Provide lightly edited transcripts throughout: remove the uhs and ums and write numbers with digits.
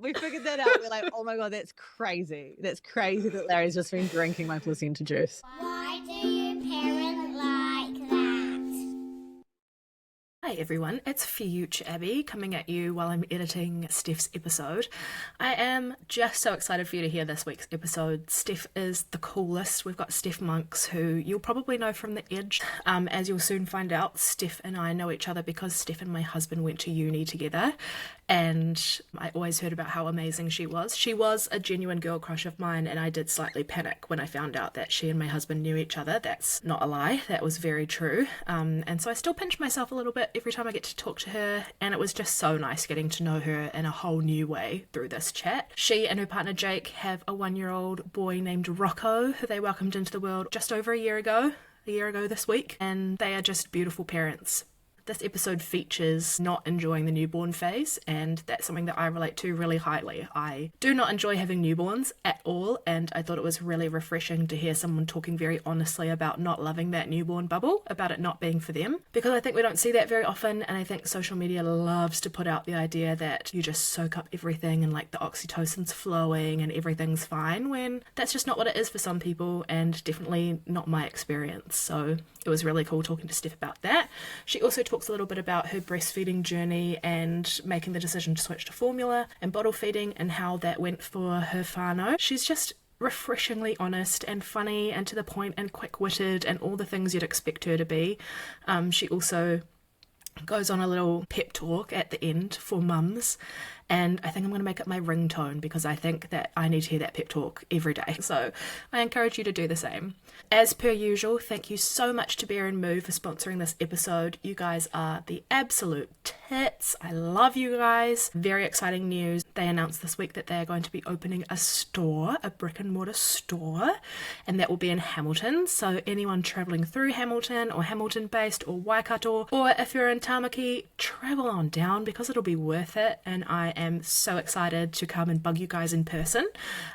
We figured that out. We're like, oh my God, that's crazy. That's crazy that Larry's just been drinking my placenta juice. Why do you parent like that? Hi everyone, it's Future Abby coming at you while I'm editing Steph's episode. I am just so excited for you to hear this week's episode. Steph is the coolest. We've got Steph Monks, who you'll probably know from the Edge. As you'll soon find out, Steph and I know each other because Steph and my husband went to uni together, and I always heard about how amazing she was. She was a genuine girl crush of mine, and I did slightly panic when I found out that she and my husband knew each other. That's not a lie. That was very true. And so I still pinch myself a little bit every time I get to talk to her, and it was just so nice getting to know her in a whole new way through this chat. She and her partner Jake have a 1-year-old boy named Rocco, who they welcomed into the world just over a year ago this week, and they are just beautiful parents. This episode features not enjoying the newborn phase, and that's something that I relate to really highly. I do not enjoy having newborns at all, and I thought it was really refreshing to hear someone talking very honestly about not loving that newborn bubble, about it not being for them, because I think we don't see that very often, and I think social media loves to put out the idea that you just soak up everything and like the oxytocin's flowing and everything's fine, when that's just not what it is for some people, and definitely not my experience. So it was really cool talking to Steph about that. She also talks a little bit about her breastfeeding journey and making the decision to switch to formula and bottle feeding and how that went for her whānau. She's just refreshingly honest and funny and to the point and quick-witted and all the things you'd expect her to be. She also goes on a little pep talk at the end for mums, and I think I'm going to make it my ringtone because I think that I need to hear that pep talk every day. So I encourage you to do the same. As per usual, thank you so much to Bear and Moo for sponsoring this episode. You guys are the absolute tits. I love you guys. Very exciting news. They announced this week that they are going to be opening a store, a brick and mortar store, and that will be in Hamilton. So anyone travelling through Hamilton or Hamilton based or Waikato, or if you're in Tamaki, travel on down because it'll be worth it, and I am so excited to come and bug you guys in person.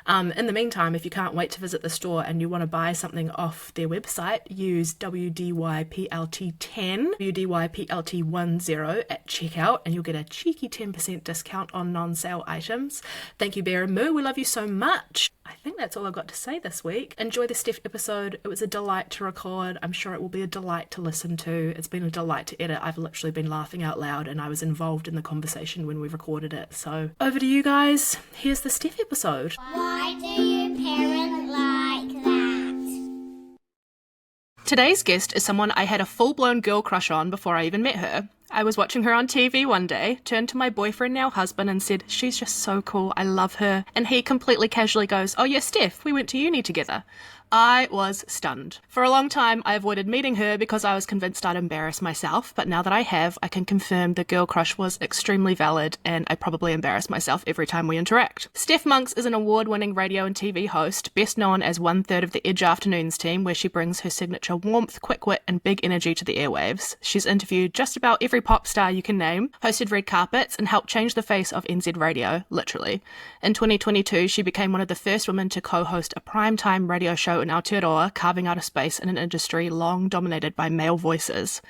In the meantime, if you can't wait to visit the store and you want to buy something off their website, use WDYPLT10, WDYPLT10 at checkout, and you'll get a cheeky 10% discount on non-sale items. Thank you, Bear and Moo. We love you so much. I think that's all I've got to say this week. Enjoy the Steph episode. It was a delight to record. I'm sure it will be a delight to listen to. It's been a delight to edit. I've literally been laughing out loud, and I was involved in the conversation when we recorded it. So over to you guys. Here's the Steph episode. Why do you parent like that? Today's guest is someone I had a full-blown girl crush on before I even met her. I was watching her on TV one day, turned to my boyfriend, now husband, and said, "She's just so cool, I love her." And he completely casually goes, "Oh yeah, Steph, we went to uni together." I was stunned. For a long time, I avoided meeting her because I was convinced I'd embarrass myself, but now that I have, I can confirm the girl crush was extremely valid, and I probably embarrass myself every time we interact. Steph Monks is an award-winning radio and TV host, best known as 1/3 of the Edge Afternoons team, where she brings her signature warmth, quick wit, and big energy to the airwaves. She's interviewed just about every pop star you can name, hosted red carpets, and helped change the face of NZ radio, literally. In 2022, she became one of the first women to co-host a primetime radio show in Aotearoa, carving out a space in an industry long dominated by male voices.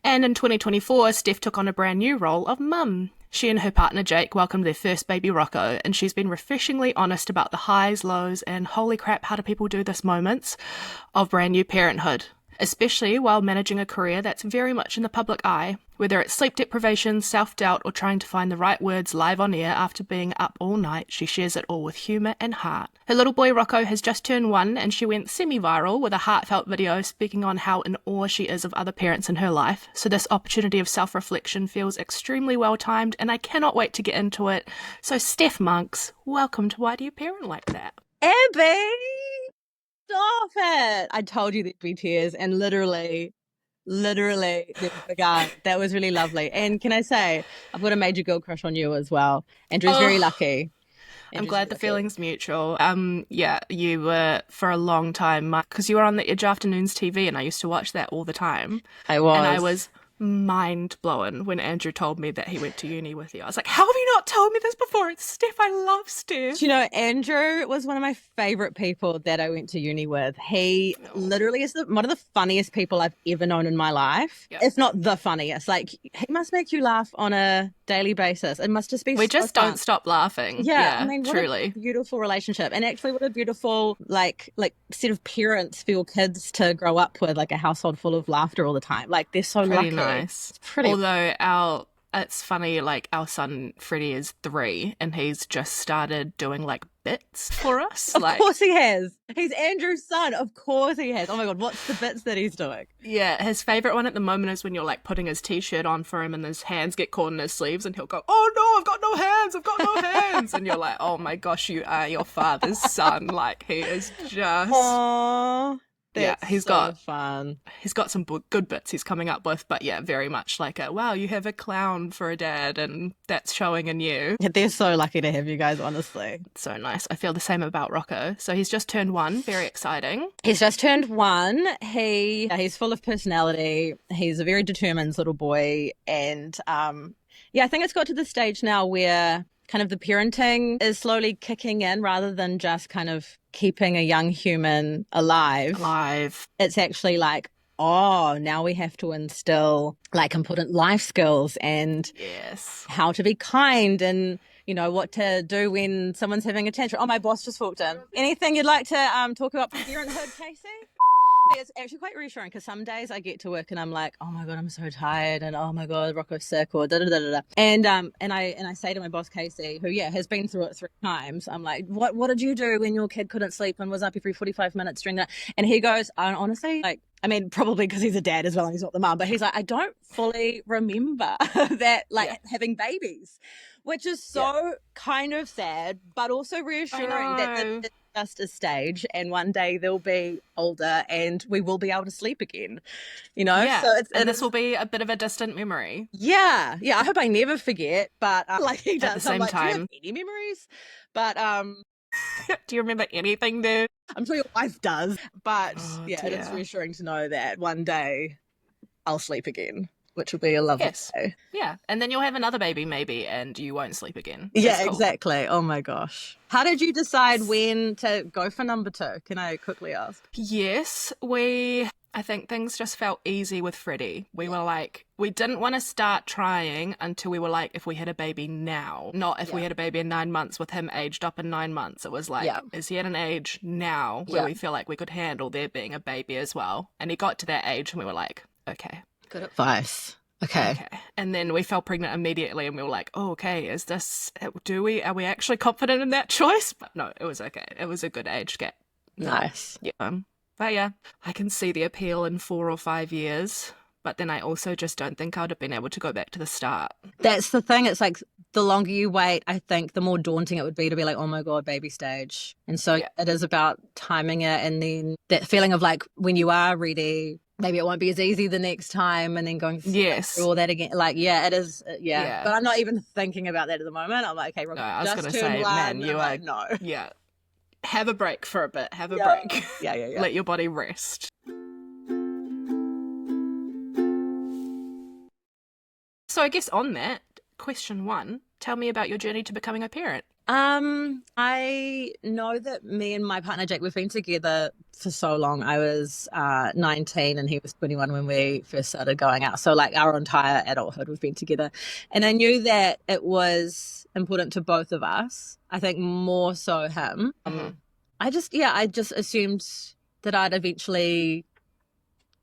And in 2024, Steph took on a brand new role of mum. She and her partner Jake welcomed their first baby Rocco, and she's been refreshingly honest about the highs, lows, and holy crap, how do people do this moments of brand new parenthood, especially while managing a career that's very much in the public eye. Whether it's sleep deprivation, self-doubt, or trying to find the right words live on air after being up all night, she shares it all with humour and heart. Her little boy Rocco has just turned 1, and she went semi-viral with a heartfelt video speaking on how in awe she is of other parents in her life. So this opportunity of self-reflection feels extremely well-timed, and I cannot wait to get into it. So Steph Monks, welcome to Why Do You Parent Like That? Abby! Stop it! I told you there'd be tears, and literally, there was a guy. That was really lovely. And can I say, I've got a major girl crush on you as well. Andrew's very lucky. I'm glad the feeling's mutual. Yeah, you were for a long time, because you were on the Edge Afternoons TV, and I used to watch that all the time. I was. And I was mind blown when Andrew told me that he went to uni with you. I was like, how have you not told me this before? It's Steph. I love Steph. You know, Andrew was one of my favorite people that I went to uni with. He literally is one of the funniest people I've ever known in my life. Yeah. If not the funniest. Like, he must make you laugh on a daily basis. It must just be We so just fun. don't stop laughing. Yeah, I mean, what truly. a beautiful relationship. And actually, what a beautiful, like set of parents for your kids to grow up with, like a household full of laughter all the time. Like, they're so Pretty lucky. nice. It's pretty. Although it's funny, like our son Freddie is 3 and he's just started doing like bits for us. Of course he has. He's Andrew's son. Of course he has. Oh my God, what's the bits that he's doing? Yeah, his favourite one at the moment is when you're like putting his t-shirt on for him and his hands get caught in his sleeves and he'll go, oh no, I've got no hands, I've got no hands. And you're like, oh my gosh, you are your father's son. Like, he is just... Aww. That's he's got fun. He's got some good bits he's coming up with, but yeah, very much like wow, you have a clown for a dad, and that's showing in you. Yeah, they're so lucky to have you guys, honestly. So nice. I feel the same about Rocco. So he's just turned 1, very exciting. He's just turned 1. He's full of personality. He's a very determined little boy, and I think it's got to the stage now where kind of the parenting is slowly kicking in rather than just kind of keeping a young human alive. It's actually like, oh, now we have to instill like important life skills and how to be kind and, you know, what to do when someone's having a tantrum. Oh, my boss just walked in. Anything you'd like to talk about from parenthood, Casey? It's actually quite reassuring because some days I get to work and I'm like, oh my God, I'm so tired, and oh my God, Rocco's sick, or da da da da. And I say to my boss Casey, who has been through it 3 times, I'm like, what did you do when your kid couldn't sleep and was up every 45 minutes during that? And he goes, honestly, like, I mean, probably because he's a dad as well and he's not the mum, but he's like, I don't fully remember that, like, having babies, which is so kind of sad, but also reassuring that it's just a stage and one day they'll be older and we will be able to sleep again, you know? Yeah, so this will be a bit of a distant memory. Yeah, I hope I never forget, but like he does. At the same like, time. do you have any memories? But do you remember anything, dude? I'm sure your wife does, but dear. It's reassuring to know that one day I'll sleep again, which will be a lovely day. Yeah, and then you'll have another baby maybe and you won't sleep again. Yeah, cool. Exactly. Oh my gosh. How did you decide when to go for number 2? Can I quickly ask? Yes, I think things just felt easy with Freddie. We were like, we didn't want to start trying until we were like, if we had a baby now, not if we had a baby in 9 months with him aged up in 9 months. It was like, is he at an age now where we feel like we could handle there being a baby as well? And he got to that age and we were like, okay. Good advice. Okay. And then we fell pregnant immediately and we were like, oh, okay, are we actually confident in that choice? But no, it was okay. It was a good age gap. Nice. Yeah. But yeah, I can see the appeal in 4 or 5 years, but then I also just don't think I'd have been able to go back to the start. That's the thing. It's like the longer you wait, I think the more daunting it would be to be like, oh my God, baby stage. And so it is about timing it, and then that feeling of like when you are ready, maybe it won't be as easy the next time, and then going through all that again. Like, it is. Yeah. But I'm not even thinking about that at the moment. I'm like, okay, Rocco, I was going to say, man, you are, no. Yeah. Have a break for a bit. Have a break. Yeah. Let your body rest. So I guess on that, question 1, tell me about your journey to becoming a parent. I know that me and my partner Jake, we've been together for so long. I was 19 and he was 21 when we first started going out. So like our entire adulthood we've been together. And I knew that it was important to both of us. I think more so him. I just assumed that I'd eventually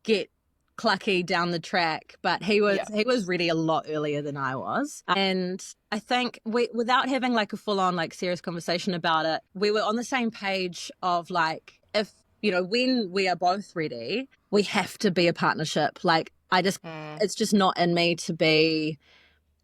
get clucky down the track, but he was ready a lot earlier than I was. And I think without having like a full on like serious conversation about it, we were on the same page of like, if, you know, when we are both ready, we have to be a partnership. Like it's just not in me to be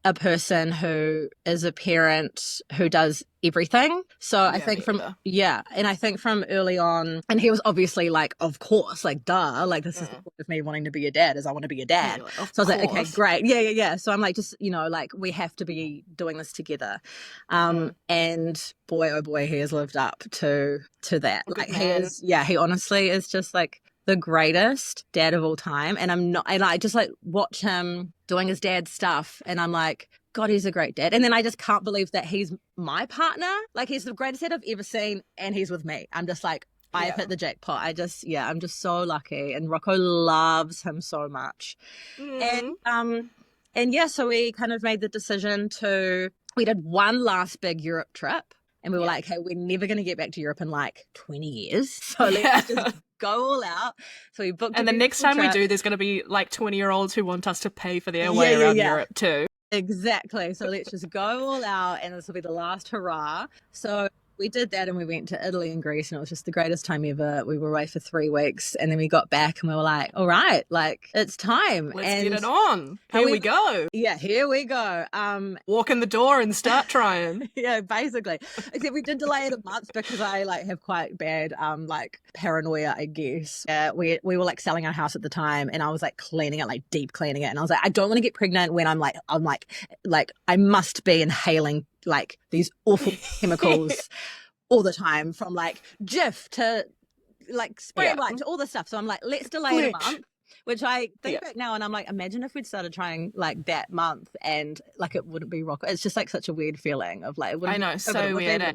a person who is a parent who does everything. So I think and I think from early on, and he was obviously like, of course, like duh, like this is the point of me wanting to be a dad, is I want to be a dad. Like, so I was like, okay, great. Yeah. So I'm like, just, you know, like we have to be doing this together. And boy, oh boy, he has lived up to that. Like he honestly is just like the greatest dad of all time. And I just like watch him doing his dad's stuff. And I'm like, God, he's a great dad. And then I just can't believe that he's my partner. Like, he's the greatest dad I've ever seen. And he's with me. I'm just like, I've hit the jackpot. I'm just so lucky. And Rocco loves him so much. And yeah, so we kind of made the decision we did one last big Europe trip. And we were like, hey, we're never going to get back to Europe in like 20 years. So let's just go all out. So we booked And the next time we do, there's going to be like 20-year-olds who want us to pay for their way around Europe too. Exactly. So let's just go all out, and this will be the last hurrah. So we did that, and we went to Italy and Greece, and it was just the greatest time ever. We were away for 3 weeks, and then we got back and we were like, all right, like, it's time. Let's get it on. Here we go. Yeah, here we go. Walk in the door and start trying. Yeah, basically. Except we did delay it a month because I like have quite bad like paranoia, I guess. We were like selling our house at the time, and I was like cleaning it, like deep cleaning it, and I was like, I don't want to get pregnant when I'm like I must be inhaling like these awful chemicals all the time, from like Jif to like spray light to all this stuff. So I'm like, let's delay it a month. Which I think back now, and I'm like, imagine if we'd started trying like that month, and like it wouldn't be Rocco. It's just like such a weird feeling of like, I know, so weird.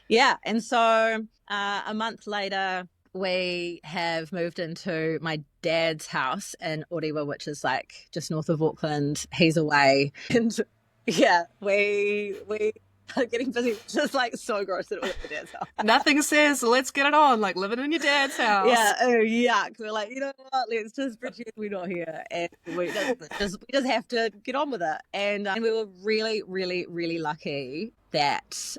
Yeah, and so a month later, we have moved into my dad's house in Orewa, which is like just north of Auckland. He's away, and yeah, we are getting busy. Just like so gross that it was at dad's house. Nothing says let's get it on like living in your dad's house. Yeah, oh yuck. We're like, you know what? Let's just pretend we're not here, and we just have to get on with it. And we were really, really, really lucky that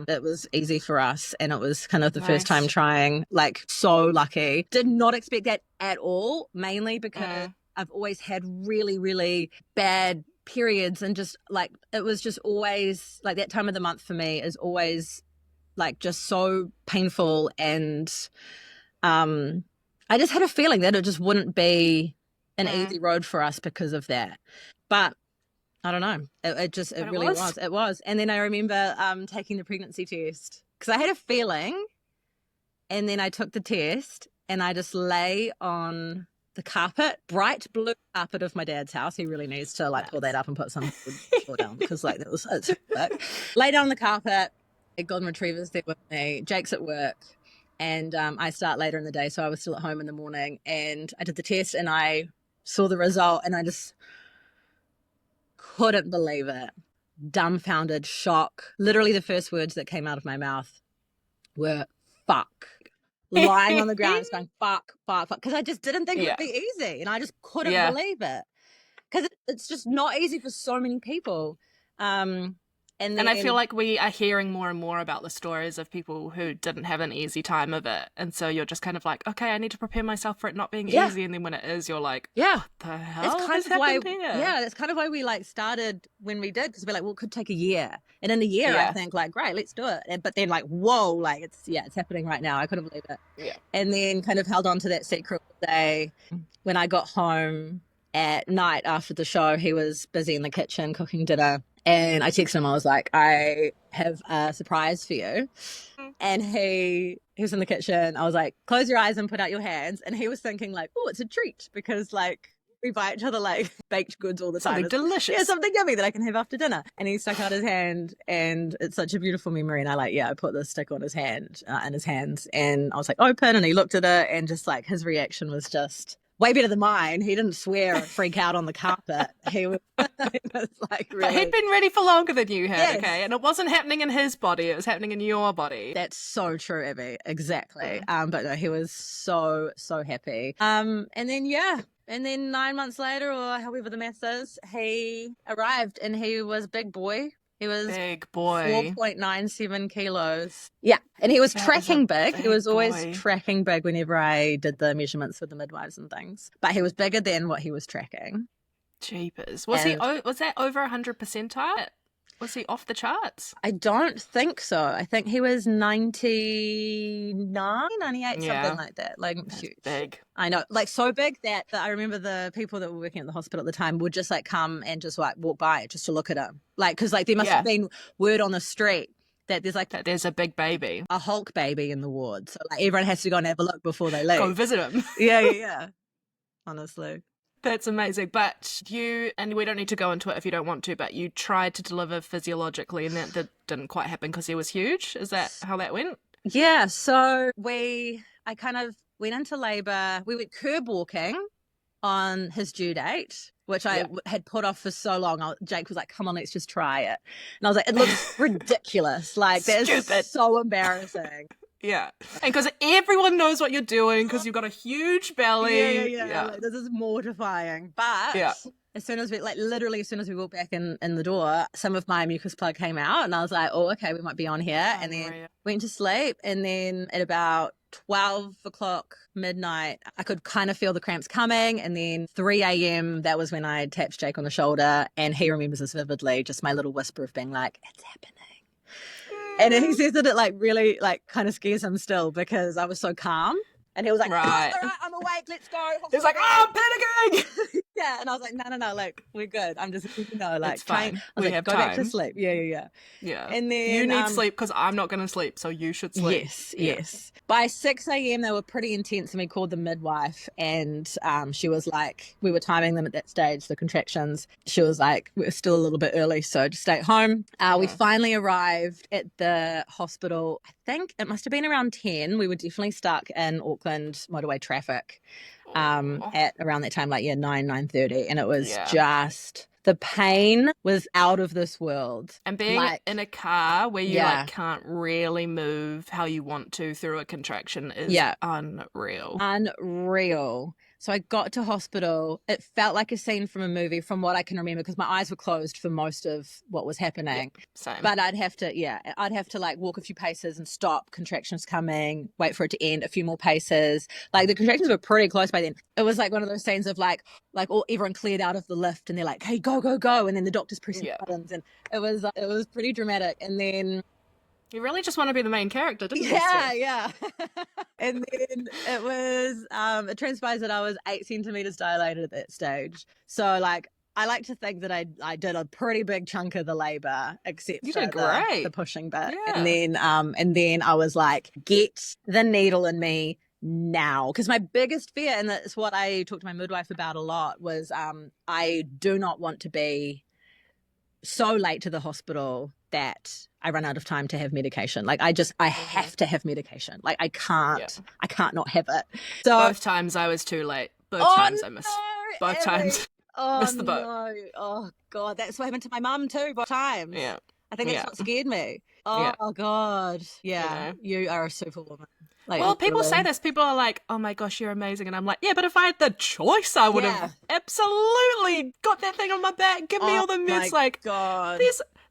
it was easy for us, and it was kind of the first time trying. Like, so lucky. Did not expect that at all. Mainly because I've always had really, really bad periods, and just like it was just always like that time of the month for me is always like just so painful, and I just had a feeling that it just wouldn't be an easy road for us because of that. But I don't know, it really was. It was. And then I remember taking the pregnancy test because I had a feeling, and then I took the test, and I just lay on the carpet, bright blue carpet of my dad's house. He really needs to like pull that up and put some floor down, because like that was lay down on the carpet. Golden Retriever's there with me. Jake's at work, and I start later in the day, so I was still at home in the morning, and I did the test, and I saw the result, and I just couldn't believe it. Dumbfounded, shock. Literally the first words that came out of my mouth were fuck. Lying on the ground, just going fuck, because I just didn't think it would be easy, and I just couldn't believe it, because it's just not easy for so many people. And I feel like we are hearing more and more about the stories of people who didn't have an easy time of it, and so you're just kind of like, okay, I need to prepare myself for it not being easy, and then when it is, you're like, what the hell? It's kind of why, that's kind of why we like started when we did, because we're like, well, it could take a year, and in a year, I think like, great, let's do it. But then like, whoa, like it's happening right now. I couldn't believe it. Yeah. And then kind of held on to that secret day. When I got home at night after the show, he was busy in the kitchen cooking dinner. And I texted him, I was like, I have a surprise for you. And he was in the kitchen. I was like, close your eyes and put out your hands. And he was thinking like, oh, it's a treat, because like we buy each other like baked goods all the time. Something delicious. Yeah, something yummy that I can have after dinner. And he stuck out his hand, and it's such a beautiful memory. And I put the stick on his hand, in his hands, and I was like, open, and he looked at it, and just like his reaction was just way better than mine. He didn't swear or freak out on the carpet. He was like, really. But he'd been ready for longer than you had, okay? And it wasn't happening in his body, it was happening in your body. That's so true, Abby. Exactly. But no, he was so, so happy. And then 9 months later, or however the math is, he arrived, and he was big boy. He was big boy. 4.97 kilos. Yeah. And he was tracking big. He was always tracking big whenever I did the measurements with the midwives and things. But he was bigger than what he was tracking. Jeepers. Was that over 100 percentile? Was he off the charts? I don't think so. I think he was 99, 98, something like that. Like, huge. Big. I know. Like, so big that I remember the people that were working at the hospital at the time would just like come and just like walk by just to look at him. Like, because like there must have been word on the street that there's like That there's a big baby. a Hulk baby in the ward. So like everyone has to go and have a look before they leave. Go visit him. Yeah. Honestly. That's amazing. But and we don't need to go into it if you don't want to, but you tried to deliver physiologically and that didn't quite happen because he was huge. Is that how that went? Yeah. So I kind of went into labor. We went curb walking on his due date, which I had put off for so long. Jake was like, come on, let's just try it. And I was like, it looks ridiculous. Like, that is so embarrassing. Yeah. And because everyone knows what you're doing because you've got a huge belly. Yeah. Like, this is mortifying. But as soon as we, literally as soon as we walked back in the door, some of my mucus plug came out and I was like, oh, okay, we might be on here. And then went to sleep. And then at about 12 o'clock midnight, I could kind of feel the cramps coming. And then 3 a.m., that was when I tapped Jake on the shoulder. And he remembers this vividly, just my little whisper of being like, it's happening. And he says that it like really like kind of scares him still because I was so calm. And he was like, right. All right, I'm awake, let's go. He's like, oh, I'm panicking. Yeah, and I was like, no, like, we're good. I'm just, like, it's fine. I was like, go back to sleep. Yeah. And then you need sleep because I'm not going to sleep, so you should sleep. Yes. By 6 a.m., they were pretty intense, and we called the midwife, and she was like, we were timing them at that stage, the contractions. She was like, we're still a little bit early, so just stay at home. We finally arrived at the hospital. I think it must have been around 10. We were definitely stuck in Auckland motorway traffic at around that time, like 9:30, and it was just, the pain was out of this world. And being in a car where you like can't really move how you want to through a contraction is unreal. So I got to hospital. It felt like a scene from a movie from what I can remember because my eyes were closed for most of what was happening. Same. But I'd have to like walk a few paces and stop contractions coming, wait for it to end, a few more paces. Like the contractions were pretty close by then. It was like one of those scenes of like everyone cleared out of the lift and they're like, hey, go. And then the doctor's pressing buttons and it was pretty dramatic. And then you really just want to be the main character, didn't you? Yeah. And then it was, it transpires that I was 8 centimeters dilated at that stage. So like, I like to think that I did a pretty big chunk of the labor, except you for did great. The pushing bit. Yeah. And then I was like, get the needle in me now. Because my biggest fear, and that's what I talked to my midwife about a lot, was I do not want to be so late to the hospital that I run out of time to have medication. Like I have to have medication. Like I can't not have it. So both times I was too late. Both times I missed. Both times missed the boat. No. Oh God, that's what happened to my mum too. Both times. Yeah. I think that's what scared me. Oh God. Yeah. You are a superwoman. Like, well, people say this. People are like, oh my gosh, you're amazing. And I'm like, yeah, but if I had the choice, I would have absolutely got that thing on my back. Give me all the meds. Like, God.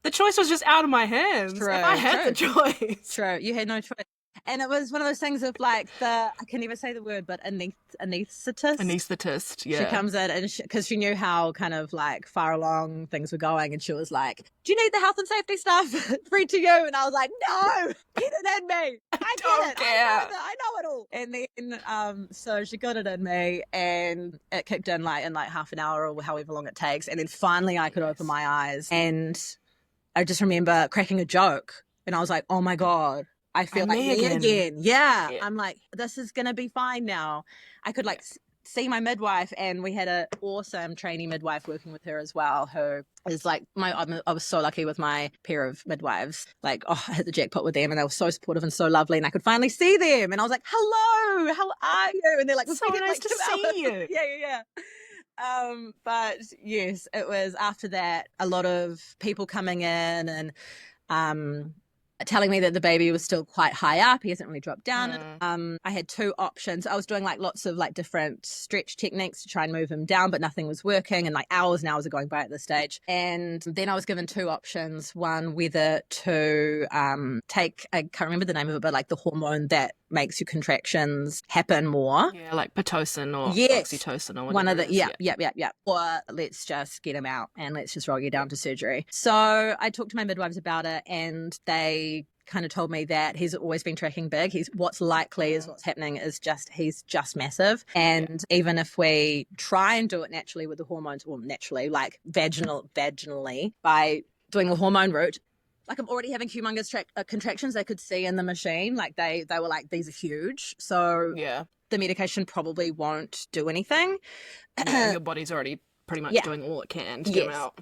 The choice was just out of my hands. If I had the choice. True. You had no choice. And it was one of those things of like I can never say the word, but anaesthetist. Anaesthetist, yeah. She comes in and because she knew how kind of like far along things were going, and she was like, "Do you need the health and safety stuff read to you?" And I was like, "No, get it in me. I don't care. I know it all." And then so she got it in me, and it kicked in like half an hour or however long it takes, and then finally I could open my eyes, and I just remember cracking a joke, and I was like, "Oh my God. I feel like me again. Yeah. I'm like, this is going to be fine now." I could like see my midwife, and we had an awesome trainee midwife working with her as well, who is like I was so lucky with my pair of midwives. Like, I hit the jackpot with them, and they were so supportive and so lovely, and I could finally see them, and I was like, "Hello, how are you?" And they're like, "So nice to see you." Yeah. But yes, it was after that, a lot of people coming in and telling me that the baby was still quite high up. He hasn't really dropped down. I had 2 options. I was doing like lots of like different stretch techniques to try and move him down, but nothing was working, and like hours and hours are going by at this stage. And then I was given 2 options. One, whether to take, I can't remember the name of it, but like the hormone that makes your contractions happen more. Yeah, like Pitocin or oxytocin or whatever. One of the, yeah. Or let's just get him out and let's just roll you down to surgery. So I talked to my midwives about it, and they kind of told me that he's always been tracking big. What's likely is what's happening is he's just massive. And even if we try and do it naturally with the hormones, or naturally like vaginally by doing the hormone route, like I'm already having humongous contractions. They could see in the machine, like they were like, these are huge. So Yeah. the medication probably won't do anything. Yeah, your body's already pretty much Yeah. doing all it can to get them Yes. out.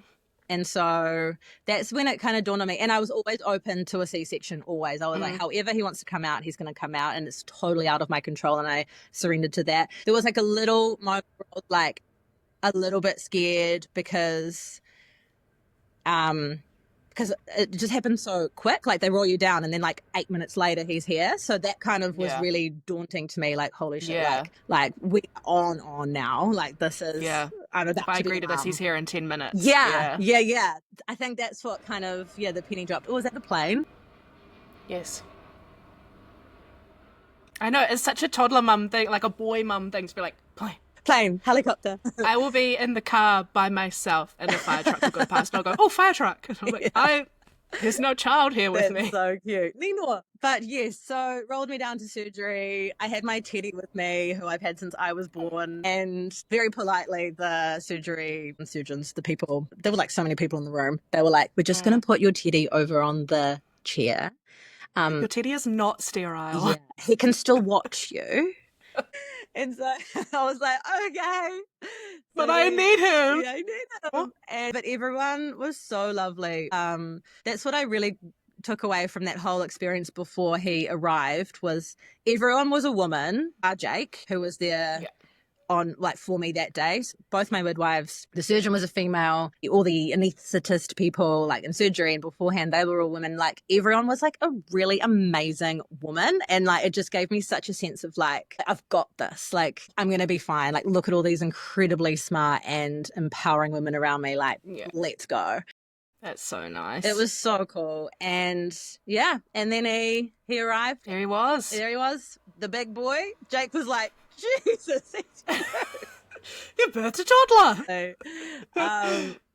And so that's when it kind of dawned on me. And I was always open to a C-section, always. I was like, however he wants to come out, he's going to come out. And it's totally out of my control. And I surrendered to that. There was like a little moment where I was like a little bit scared because it just happened so quick. Like they roll you down and then like 8 minutes later he's here. So that kind of was really daunting to me. Like, holy shit, like we're on now. Like this is, I'm about if I to be agree to this, he's here in 10 minutes. Yeah. I think that's what kind of, the penny dropped. Oh, was that the plane? Yes. I know, it's such a toddler mum thing, like a boy mum thing to be like, Plane, helicopter. I will be in the car by myself and a fire truck will go past and I'll go, oh, fire truck. And I'm like, there's no child here with me. So cute. Nino. But yes, so rolled me down to surgery. I had my teddy with me, who I've had since I was born. And very politely, the surgeons, the people, there were like so many people in the room. They were like, we're just going to put your teddy over on the chair. Your teddy is not sterile. Yeah, he can still watch you. And so I was like, okay. But I need him. Yeah, I need him. But everyone was so lovely. That's what I really took away from that whole experience before he arrived was everyone was a woman. Jake, who was there on like for me that day, both my midwives, the surgeon was a female, all the anaesthetist people like in surgery and beforehand, they were all women. Like everyone was like a really amazing woman. And like, it just gave me such a sense of like, I've got this, like, I'm going to be fine. Like, look at all these incredibly smart and empowering women around me. Like, let's go. That's so nice. It was so cool. And and then he arrived. There he was. The big boy. Jake was like, Jesus, you birthed a toddler.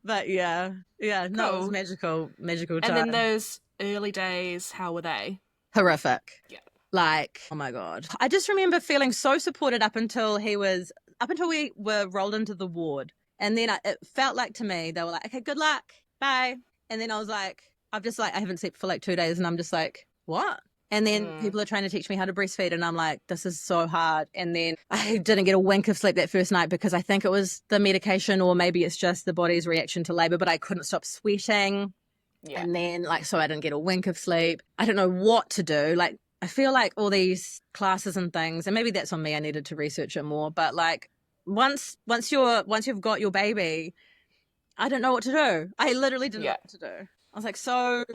But no, it was magical time. And then those early days, how were they? Horrific. Yeah. Like, oh my God. I just remember feeling so supported up until we were rolled into the ward. And then it felt like to me, they were like, okay, good luck. Bye. And then I was like, I haven't slept for like 2 days. And I'm just like, what? And then people are trying to teach me how to breastfeed. And I'm like, this is so hard. And then I didn't get a wink of sleep that first night because I think it was the medication or maybe it's just the body's reaction to labor, but I couldn't stop sweating. Yeah. And then so I didn't get a wink of sleep. I don't know what to do. Like, I feel like all these classes and things, and maybe that's on me, I needed to research it more. But like once you've got your baby, I don't know what to do. I literally didn't know what to do. I was like,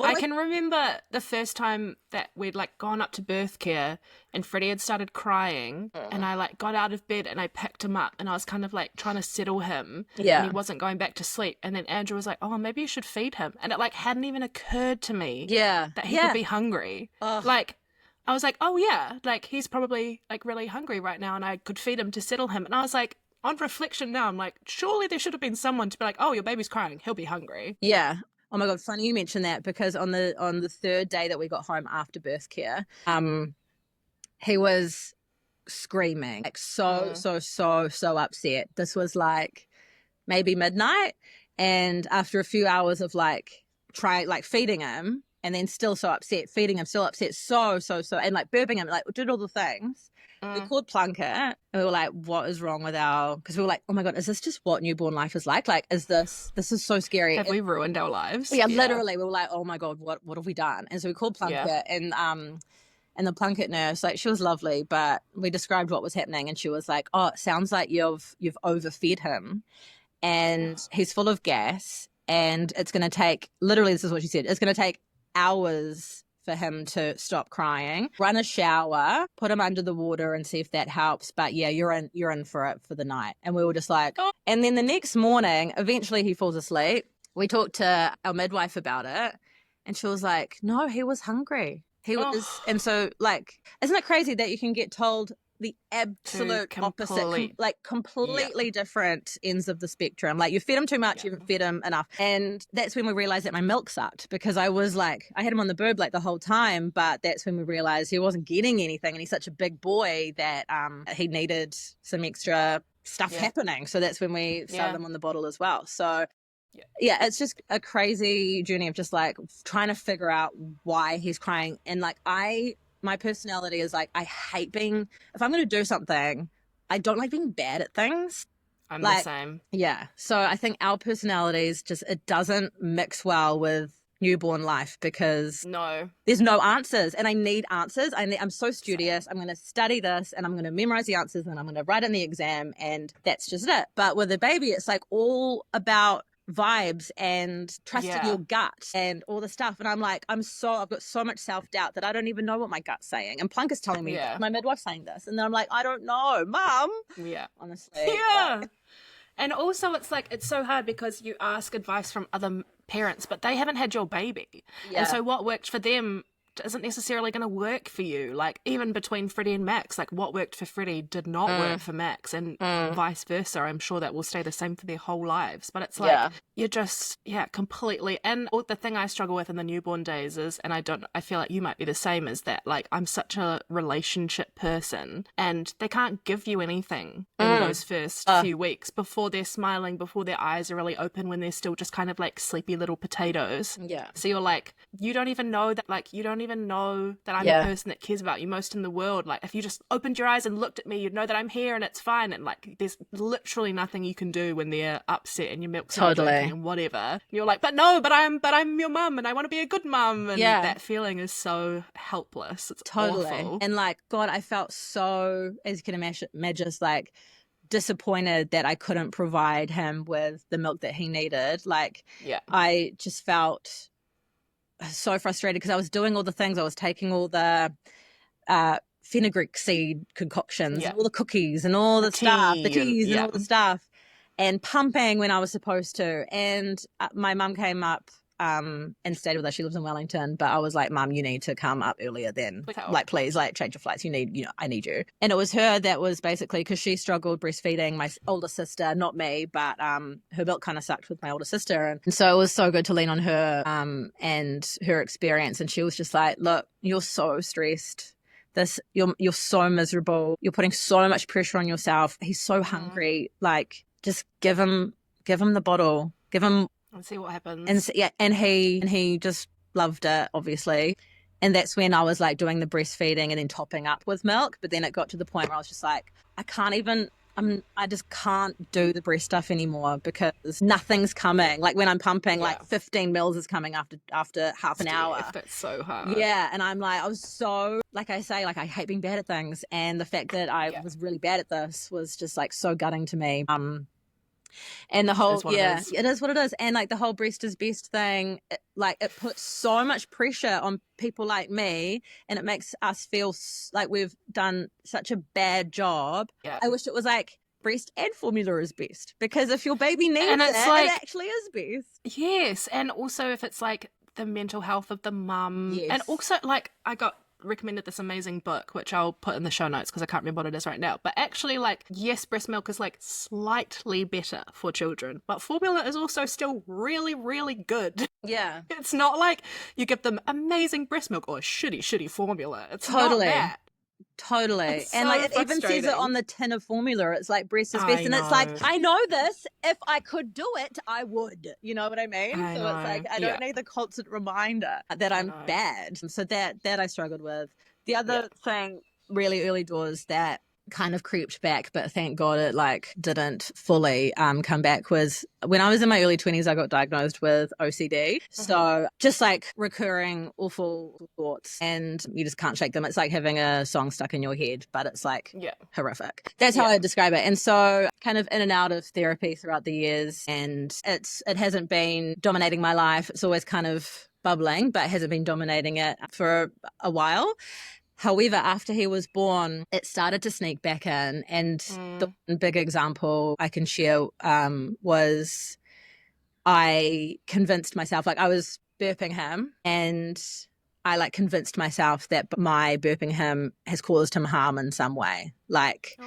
I can remember the first time that we'd like gone up to birth care and Freddie had started crying and I like got out of bed and I picked him up and I was kind of like trying to settle him and he wasn't going back to sleep. And then Andrew was like, oh, maybe you should feed him. And it like hadn't even occurred to me that he could be hungry. Like, I was like, oh yeah, like he's probably like really hungry right now and I could feed him to settle him. And I was like, on reflection now, I'm like, surely there should have been someone to be like, oh, your baby's crying, he'll be hungry. Yeah. Oh my God, funny you mentioned that because on the third day that we got home after birth care, he was screaming, like so upset. This was like maybe midnight, and after a few hours of feeding him, and then still so upset, feeding him, still upset, so, and like burping him, like did all the things. We called Plunkett and we were like, what is wrong with because we were like, oh my God, is this just what newborn life is like? Like, this is so scary. Have we ruined our lives? Yeah, literally. We were like, oh my God, what have we done? And so we called Plunkett and the Plunkett nurse, like she was lovely, but we described what was happening and she was like, oh, it sounds like you've overfed him and he's full of gas and it's going to take, literally this is what she said, it's going to take hours for him to stop crying, run a shower, put him under the water and see if that helps. But yeah, you're in for it for the night. And we were just like, and then the next morning, eventually he falls asleep. We talked to our midwife about it and she was like, no, he was hungry. He was, and so like, isn't it crazy that you can get told the absolute opposite, like completely different ends of the spectrum. Like you fed him too much, you haven't fed him enough. And that's when we realized that my milk sucked because I was like, I had him on the boob like the whole time, but that's when we realized he wasn't getting anything and he's such a big boy that he needed some extra stuff happening. So that's when we started him on the bottle as well. So Yeah, it's just a crazy journey of just like trying to figure out why he's crying. And like my personality is like, I hate being, if I'm going to do something, I don't like being bad at things. I'm the Like, same. yeah. So I think our personalities just, it doesn't mix well with newborn life because No. there's no answers and I need answers. I'm so studious. I'm going to study this and I'm going to memorize the answers and I'm going to write in the exam and that's just it. But with a baby, it's like all about vibes and trusting your gut and all the stuff. And I'm like, I've got so much self-doubt that I don't even know what my gut's saying. And Plunk is telling me, my midwife's saying this. And then I'm like, I don't know, Mum. Yeah. Honestly. Yeah. Like, and also it's like, it's so hard because you ask advice from other parents, but they haven't had your baby. yeah. And so what worked for them isn't necessarily going to work for you. Like, even between Freddie and Max, like what worked for Freddie did not work for Max, and vice versa. I'm sure that will stay the same for their whole lives. But it's like, you're just, completely. And the thing I struggle with in the newborn days is, and I feel like you might be the same, is that like I'm such a relationship person and they can't give you anything in those first few weeks before they're smiling, before their eyes are really open, when they're still just kind of like sleepy little potatoes. Yeah. So you're like, you don't even know that I'm the person that cares about you most in the world. Like, if you just opened your eyes and looked at me, you'd know that I'm here and it's fine. And like, there's literally nothing you can do when they're upset and your milk's not drinking and whatever. And you're like, but I'm your mum and I want to be a good mum. And that feeling is so helpless. It's awful. And like, God, I felt so, as you can imagine, like disappointed that I couldn't provide him with the milk that he needed. Like, I just felt so frustrated because I was doing all the things. I was taking all the fenugreek seed concoctions and all the cookies and all the stuff, the teas and all the stuff, and pumping when I was supposed to. And my mum came up and stayed with us. She lives in Wellington, but I was like, Mum, you need to come up earlier then. Like, please, like, change your flights. I need you. And it was her that was basically, because she struggled breastfeeding my older sister, not me, but her milk kind of sucked with my older sister. And so it was so good to lean on her and her experience. And she was just like, look, you're so stressed. You're so miserable. You're putting so much pressure on yourself. He's so hungry. Like, just give him the bottle. Give him and see what happens. And he just loved it, obviously. And that's when I was like doing the breastfeeding and then topping up with milk. But then it got to the point where I was just like, I just can't do the breast stuff anymore because nothing's coming. Like when I'm pumping, like 15 mils is coming after half an hour. That's so hard. Yeah. And I'm like, I was so, like I say, like I hate being bad at things. And the fact that I was really bad at this was just like so gutting to me. And the whole, it is what it is. And like the whole breast is best thing, it puts so much pressure on people like me and it makes us feel like we've done such a bad job. Yeah. I wish it was like breast and formula is best, because if your baby needs it, like, it actually is best. Yes. And also if it's like the mental health of the mum. And also like I got recommended this amazing book, which I'll put in the show notes because I can't remember what it is right now, but actually like, yes, breast milk is like slightly better for children, but formula is also still really, really good. Yeah. It's not like you give them amazing breast milk or shitty formula. It's totally not that. Totally. It's and so like it even says it on the tin of formula. It's like breast is best. And it's like, I know this. If I could do it, I would. You know what I mean? It's like I don't need the constant reminder that I'm bad. So that I struggled with. The other thing really early doors that kind of creeped back, but thank God it like didn't fully come back, was when I was in my early 20s, I got diagnosed with OCD. So just like recurring awful thoughts and you just can't shake them. It's like having a song stuck in your head, but it's like horrific. That's how I describe it. And so kind of in and out of therapy throughout the years, and it hasn't been dominating my life. It's always kind of bubbling, but it hasn't been dominating it for a while. However, after he was born, it started to sneak back in. And the big example I can share was I convinced myself, like I was burping him and I like convinced myself that my burping him has caused him harm in some way. Like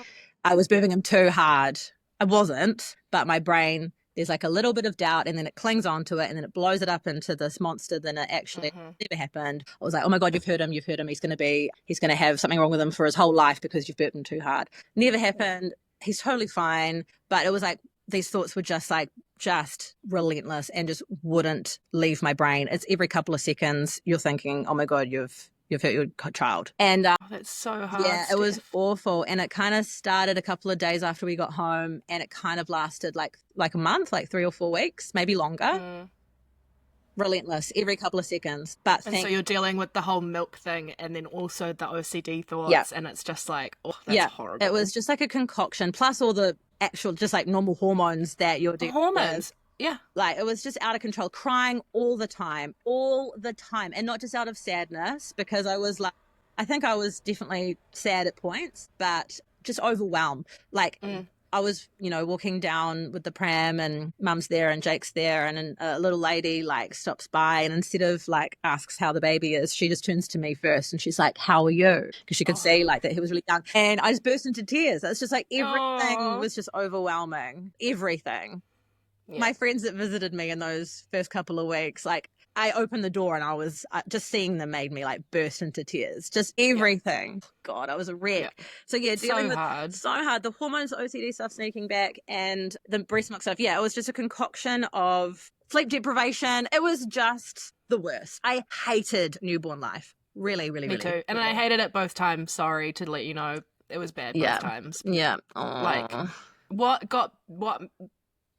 I was burping him too hard. I wasn't, but my brain, there's like a little bit of doubt and then it clings onto it and then it blows it up into this monster. Then it actually never happened. I was like, oh my God, you've hurt him. He's going to have something wrong with him for his whole life because you've burped him too hard. Never happened. He's totally fine. But it was like these thoughts were just relentless and just wouldn't leave my brain. It's every couple of seconds you're thinking, oh my God, you've hurt your child. And That's so hard. yeah, it was Steph. awful. And it kind of started a couple of days after we got home, and it kind of lasted like a month, like 3 or 4 weeks, maybe longer. Relentless every couple of seconds. But And so you're dealing with the whole milk thing and then also the OCD thoughts, Yeah. and it's just like, oh, that's horrible. It was just like a concoction, plus all the actual just like normal hormones that you're dealing hormones. with. Yeah. Like, it was just out of control, crying all the time. And not just out of sadness, because I think I was definitely sad at points, but just overwhelmed. Like, I was, walking down with the pram, and Mum's there and Jake's there, and a little lady like stops by, and instead of like asks how the baby is, she just turns to me first, and she's like, "How are you?" Because she could see like that he was really young, and I just burst into tears. It's just like everything was just overwhelming. Everything. Yeah. My friends that visited me in those first couple of weeks, like, I opened the door and I was just seeing them made me like burst into tears. Just everything. Yeah. God, I was a wreck. Yeah. So yeah, dealing with hard. So hard. The hormones, the OCD stuff sneaking back, and the breast milk stuff. Yeah, it was just a concoction of sleep deprivation. It was just the worst. I hated newborn life. Really, really, Me really. too. And I hated it both times. Sorry to let you know, it was bad both times. Yeah. Like,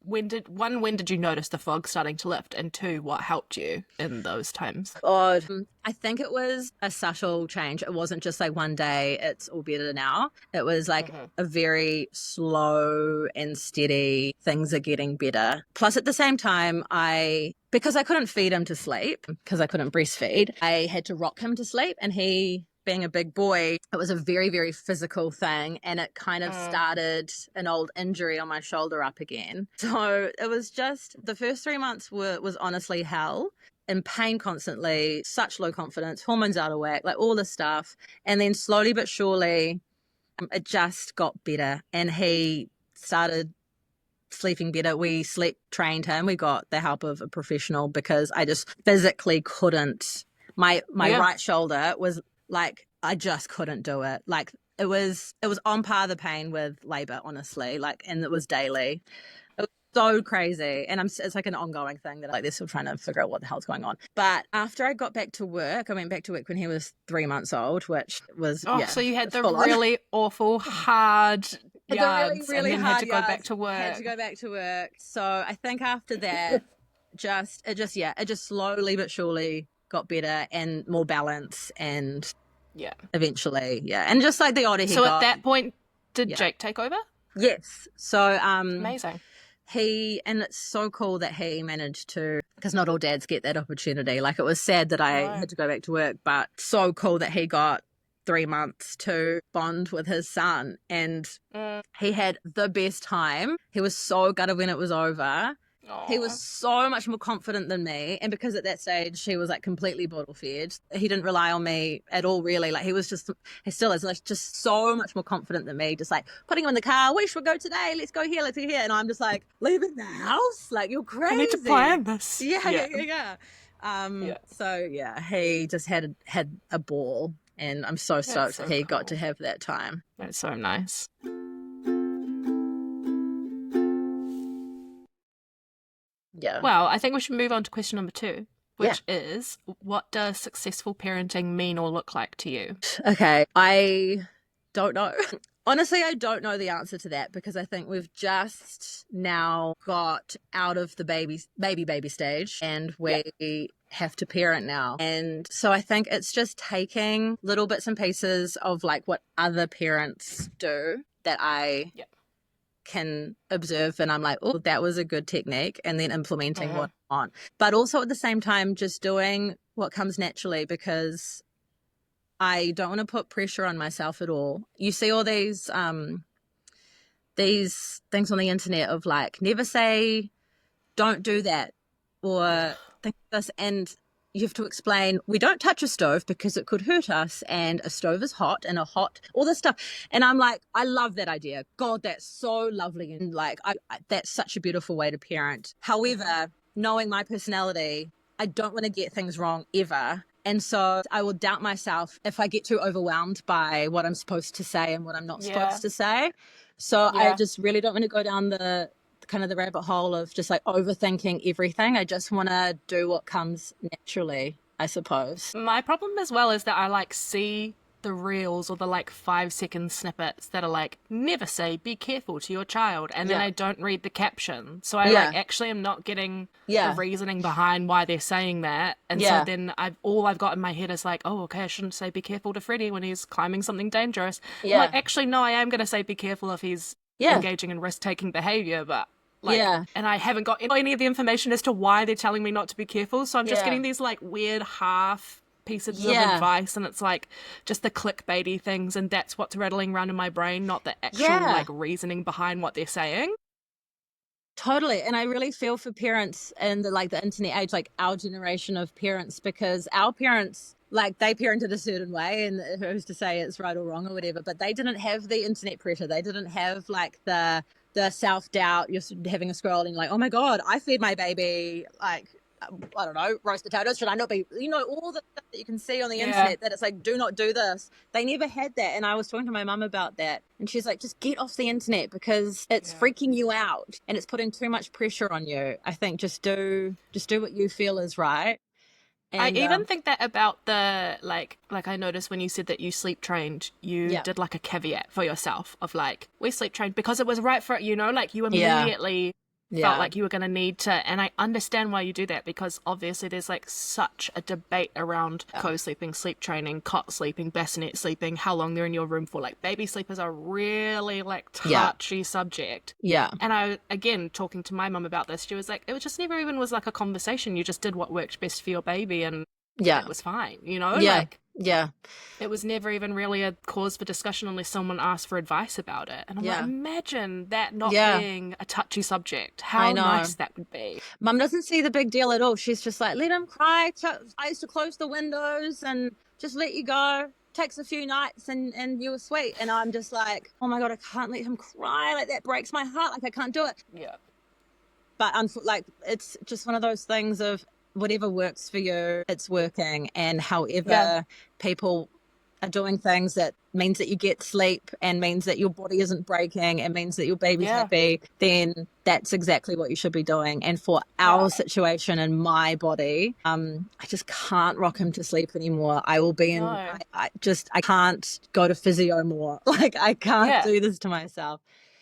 when did you notice the fog starting to lift, and 2, what helped you in those times? God, I think it was a subtle change. It wasn't just like one day, it's all better now. It was like a very slow and steady, things are getting better. Plus, at the same time, because I couldn't feed him to sleep, because I couldn't breastfeed, I had to rock him to sleep, and he, being a big boy, it was a very, very physical thing, and it kind of started an old injury on my shoulder up again. So it was just, the first 3 months was honestly hell, in pain constantly, such low confidence, hormones out of whack, like all this stuff. And then slowly but surely, it just got better, and he started sleeping better. We sleep trained him. We got the help of a professional, because I just physically couldn't. My right shoulder was like, I just couldn't do it. Like, it was on par the pain with labor, honestly. Like, and it was daily. It was so crazy. And it's like an ongoing thing that they're still trying to figure out what the hell's going on. But after I got back to work, I went back to work when he was 3 months old, which was, so you had the really awful hard yards, really and then hard had to go yards. back to work. Had to go back to work. So I think after that, it just slowly but surely got better and more balance, and eventually, and just like the older he got. So at that point, did Jake take over? Yes. So amazing. And it's so cool that he managed to, because not all dads get that opportunity. Like, it was sad that I had to go back to work, but so cool that he got 3 months to bond with his son, and he had the best time. He was so gutted when it was over. Aww. He was so much more confident than me, and because at that stage he was like completely bottle fed, he didn't rely on me at all, really. Like, he still is like just so much more confident than me, just like putting him in the car, we should go today, let's go here, and I'm just like, leaving the house, like, you're crazy, I need to plan this. Yeah. So he just had a ball, and I'm so stoked that he got to have that time. That's so nice. Yeah. Well, I think we should move on to question number 2, which is, what does successful parenting mean or look like to you? Okay, I don't know. Honestly, I don't know the answer to that, because I think we've just now got out of the baby stage, and we have to parent now. And so I think it's just taking little bits and pieces of like what other parents do that I can observe, and I'm like, oh, that was a good technique, and then implementing what I want. But also at the same time, just doing what comes naturally, because I don't want to put pressure on myself at all. You see all these things on the internet of like, never say, don't do that, or think this, and you have to explain, we don't touch a stove because it could hurt us, and a stove is hot, and all this stuff. And I'm like, I love that idea. God, that's so lovely. And like, that's such a beautiful way to parent. However, knowing my personality, I don't want to get things wrong ever. And so I will doubt myself if I get too overwhelmed by what I'm supposed to say and what I'm not supposed to say. So I just really don't want to go down the kind of the rabbit hole of just like overthinking everything. I just want to do what comes naturally, I suppose. My problem as well is that I like see the reels or the like 5 second snippets that are like, never say be careful to your child, and then Yeah. I don't read the caption. So I Yeah. like actually am not getting the Yeah. reasoning behind why they're saying that. And so Yeah. then all I've got in my head is like, oh, okay, I shouldn't say be careful to Freddie when he's climbing something dangerous. I'm Yeah. like, actually, no, I am going to say be careful if he's Yeah. engaging in risk-taking behavior, but like, Yeah. and I haven't got any of the information as to why they're telling me not to be careful. So I'm just Yeah. getting these like weird half pieces of Yeah. advice, and it's like just the clickbaity things, and that's what's rattling around in my brain, not the actual Yeah. like reasoning behind what they're saying. Totally. And I really feel for parents in the like the internet age, like our generation of parents, because our parents, like, they parented a certain way, and who's to say it's right or wrong or whatever, but they didn't have the internet pressure. They didn't have like the self-doubt. You're having a scroll and you're like, oh my God, I fed my baby like, I don't know, roast potatoes. Should I not be, all the stuff that you can see on the internet that it's like, do not do this. They never had that. And I was talking to my mum about that, and she's like, just get off the internet because it's freaking you out and it's putting too much pressure on you. I think just do what you feel is right. And, I even think that about the like I noticed when you said that you sleep trained, you did like a caveat for yourself of like, we sleep trained because it was right for like you immediately felt like you were going to need to. And I understand why you do that, because obviously there's like such a debate around co-sleeping, sleep training, cot sleeping, bassinet sleeping, how long they're in your room for. Like baby sleep is a really like touchy subject. Yeah. And I, again, talking to my mum about this, she was like, it was just never even was like a conversation. You just did what worked best for your baby, and it was fine, Like, it was never even really a cause for discussion unless someone asked for advice about it. And I'm like, imagine that not being a touchy subject. How nice that would be. Mum doesn't see the big deal at all. She's just like, let him cry. I used to close the windows and just let you go. Takes a few nights and you were sweet. And I'm just like, oh my God, I can't let him cry. Like, that breaks my heart. Like, I can't do it. Yeah. But like, it's just one of those things of whatever works for you, it's working. And however people are doing things that means that you get sleep and means that your body isn't breaking and means that your baby's happy, then that's exactly what you should be doing. And for our situation and my body, I just can't rock him to sleep anymore. I will be in, I can't go to physio more. Like, I can't do this to myself.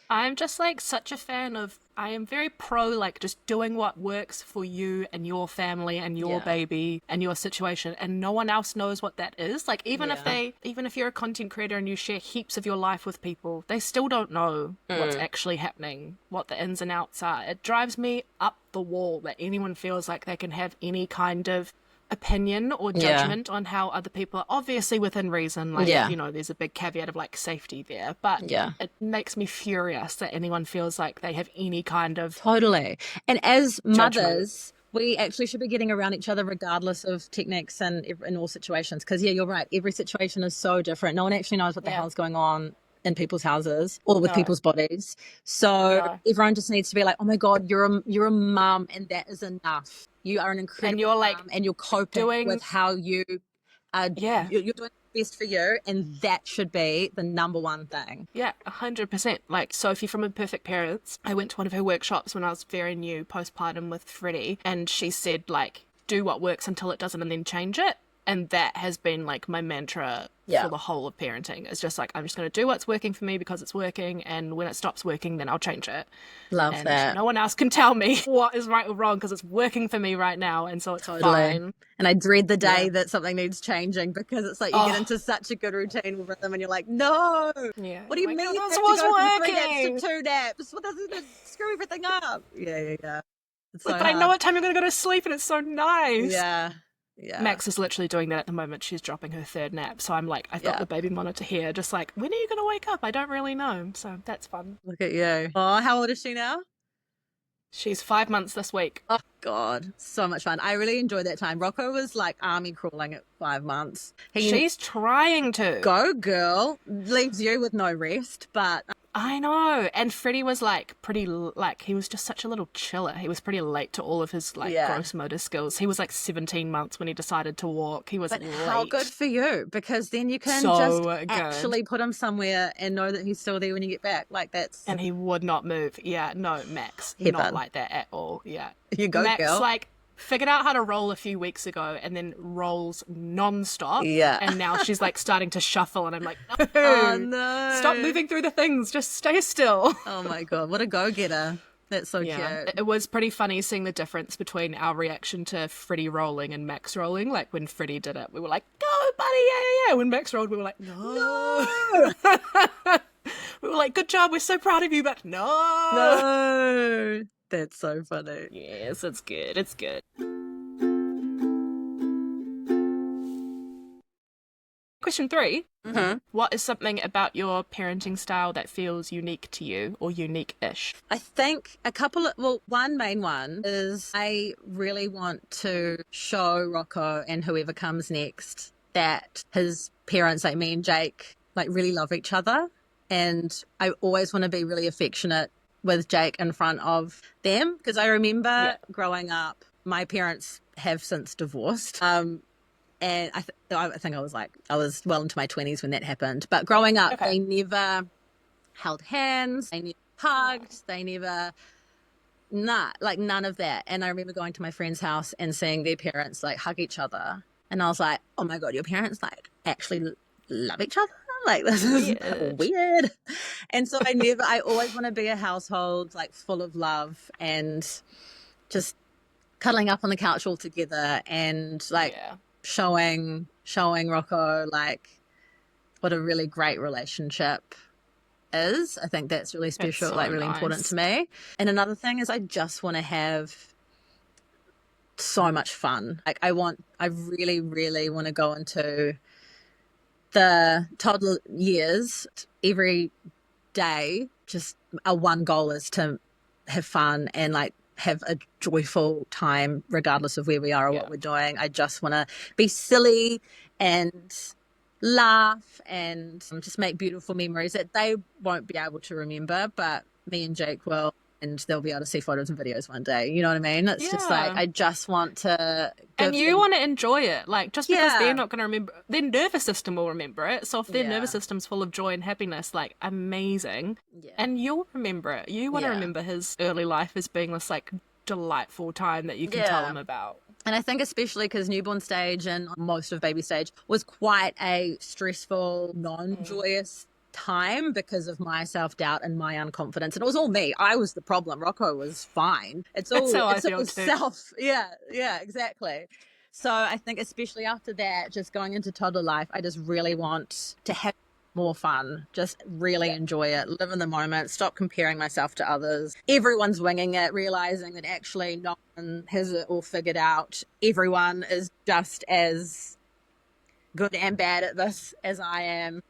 I'm just like such a fan of, I am very pro like just doing what works for you and your family and your baby and your situation, and no one else knows what that is. Like even if you're a content creator and you share heaps of your life with people, they still don't know what's actually happening, what the ins and outs are. It drives me up the wall that anyone feels like they can have any kind of opinion or judgment on how other people are, obviously within reason, like there's a big caveat of like safety there, but it makes me furious that anyone feels like they have any kind of totally. And as judgment. mothers, we actually should be getting around each other regardless of techniques and in all situations, because you're right, every situation is so different. No one actually knows what the hell's going on in people's houses or with people's bodies, so everyone just needs to be like, oh my God, you're a mum and that is enough. You are an incredible and you're like mum and you're coping with how you are. You're doing the best for you, and that should be the number one thing. 100%. Like Sophie from Imperfect Parents, I went to one of her workshops when I was very new postpartum with Freddie, and she said like, do what works until it doesn't and then change it. And that has been like my mantra for the whole of parenting. It's just like, I'm just going to do what's working for me because it's working, and when it stops working, then I'll change it. Love and that. No one else can tell me what is right or wrong because it's working for me right now, and so it's fine. And I dread the day that something needs changing, because it's like you get into such a good routine with rhythm and you're like, no, what do you mean? No, this you was have to go working. from 3 naps to 2 naps? What doesn't it screw everything up? It's so but I know what time you're going to go to sleep, and it's so nice. Yeah. Max is literally doing that at the moment. She's dropping her 3rd nap. So I'm like, I've got the baby monitor here, just like, when are you going to wake up? I don't really know. So that's fun. Look at you. Oh, how old is she now? She's 5 months this week. Oh, God. So much fun. I really enjoyed that time. Rocco was like army crawling at 5 months. She's trying to. Go, girl. Leaves you with no rest, but I know. And Freddie was like he was just such a little chiller. He was pretty late to all of his like Yeah. gross motor skills. He was like 17 months when he decided to walk. He was But late. how good for you, because then you can So just good. actually put him somewhere and know that he's still there when you get back. Like, that's And he would not move. Yeah, no, Max, Heaven. not like that at all. Yeah. You go, Max, girl. like, figured out how to roll a few weeks ago and then rolls non-stop. Yeah. And now she's, like, starting to shuffle and I'm like, no. Oh, no. Stop moving through the things. Just stay still. Oh, my God. What a go-getter. That's so Yeah. cute. It was pretty funny seeing the difference between our reaction to Freddie rolling and Max rolling. Like, when Freddie did it, we were like, go, buddy, yeah. When Max rolled, we were like, no. We were like, good job, we're so proud of you, but no. No. That's so funny. Yes, it's good. It's good. Question 3. Mm-hmm. What is something about your parenting style that feels unique to you or unique-ish? I think one main one is I really want to show Rocco and whoever comes next that his parents, like me and Jake, like really love each other. And I always want to be really affectionate with Jake in front of them, because I remember growing up, my parents have since divorced. And I think I was well into my 20s when that happened. But growing up, they never held hands, they never hugged, they never, none of that. And I remember going to my friend's house and seeing their parents like hug each other. And I was like, oh my God, your parents like actually love each other? Like, this is weird. And so I always want to be a household like full of love and just cuddling up on the couch all together and like showing Rocco like what a really great relationship is. I think that's really special, so really nice. important to me. And another thing is I just want to have so much fun. Like I really, really want to go into the toddler years every day. Just our one goal is to have fun and like have a joyful time regardless of where we are or what we're doing. I just want to be silly and laugh and just make beautiful memories that they won't be able to remember, but me and Jake will, and they'll be able to see photos and videos one day. You know what I mean? It's just like I just want to and you want to enjoy it. Like, just because they're not going to remember, their nervous system will remember it. So if their nervous system's full of joy and happiness, like, amazing. And you'll remember it. You want to remember his early life as being this like delightful time that you can tell him about. And I think especially because newborn stage and most of baby stage was quite a stressful, non-joyous time because of my self-doubt and my unconfidence. And it was all me. I was the problem. Rocco was fine. It's all self. Yeah, exactly. So I think especially after that, just going into toddler life, I just really want to have more fun, just really enjoy it, live in the moment, stop comparing myself to others. Everyone's winging it, realizing that actually no one has it all figured out. Everyone is just as good and bad at this as I am.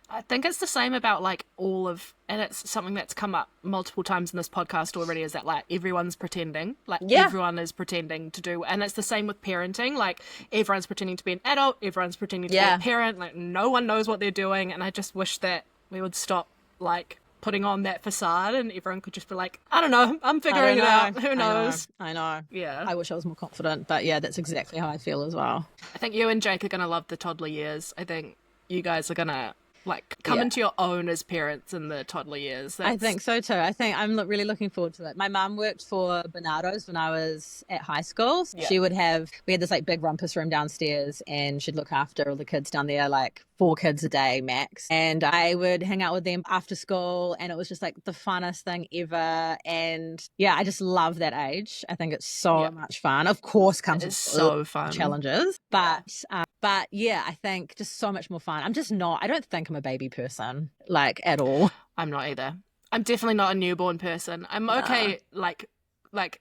I think it's the same about like and it's something that's come up multiple times in this podcast already, is that like everyone's pretending, like everyone is pretending to do, and it's the same with parenting. Like everyone's pretending to be an adult, everyone's pretending to be a parent, like no one knows what they're doing. And I just wish that we would stop like putting on that facade and everyone could just be like, I don't know, I'm figuring it out. Who knows? I know. Yeah. I wish I was more confident, but yeah, that's exactly how I feel as well. I think you and Jake are going to love the toddler years. I think you guys are going to like come into your own as parents in the toddler years. I think so too. I think I'm really looking forward to it. My mum worked for Bernardo's when I was at high school. We had this like big rumpus room downstairs and she'd look after all the kids down there, like 4 kids a day max. And I would hang out with them after school and it was just like the funnest thing ever. And yeah, I just love that age. I think it's so much fun. Of course comes with so fun challenges, but yeah, I think just so much more fun. I don't think I'm a baby person, like at all. I'm not either. I'm definitely not a newborn person. I'm okay, like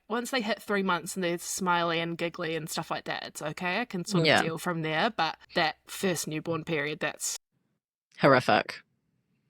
once they hit 3 months and they're smiley and giggly and stuff like that, it's okay. I can sort of deal from there. But that first newborn period, that's horrific.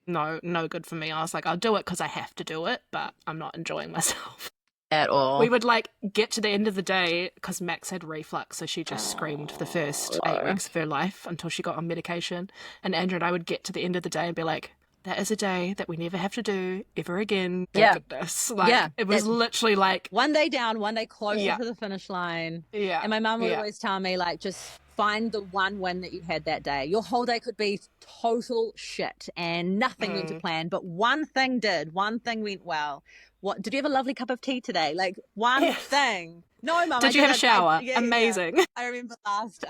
No good for me. I was like, I'll do it because I have to do it, but I'm not enjoying myself at all. We would like get to the end of the day because Max had reflux, so she just screamed for the first 8 weeks of her life until she got on medication. And Andrew and I would get to the end of the day and be like, that is a day that we never have to do ever again. Yeah. Thank goodness. Like, it was literally like one day down, one day closer Yeah. to the finish line. Yeah. And my mum would Yeah. always tell me, like, just find the one win that you had that day. Your whole day could be total shit and nothing went to plan, but one thing did. One thing went well. What did you have a lovely cup of tea today? Like one thing. No, Mum. Did you have a shower? Amazing. Yeah. I remember last,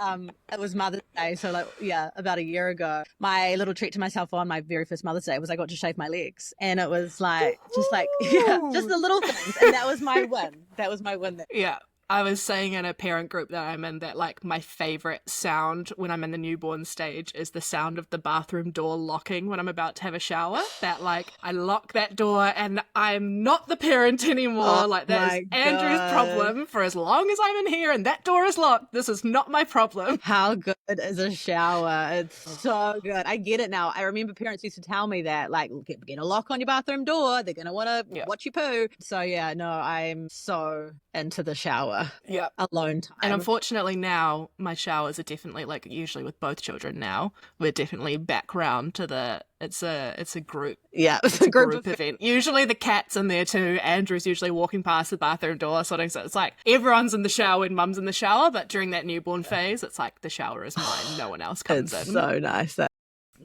it was Mother's Day, so like, yeah, about a year ago. My little treat to myself on my very first Mother's Day was I got to shave my legs, and it was like, just the little things, and that was my win. That was my win. Yeah. I was saying in a parent group that I'm in that like my favorite sound when I'm in the newborn stage is the sound of the bathroom door locking when I'm about to have a shower. That like I lock that door and I'm not the parent anymore. Like that is Andrew's problem for as long as I'm in here and that door is locked. This is not my problem. How good is a shower? It's so good. I get it now. I remember parents used to tell me that like get a lock on your bathroom door. They're gonna want to watch you poo. So yeah, no, I'm so into the shower. Yeah. Alone time. And unfortunately now my showers are definitely like usually with both children now, we're definitely back round to the it's a group. Yeah. It's a group event. Usually the cat's in there too. Andrew's usually walking past the bathroom door sort of, so it's like everyone's in the shower when mum's in the shower, but during that newborn phase it's like the shower is mine. No one else comes in. It's so nice.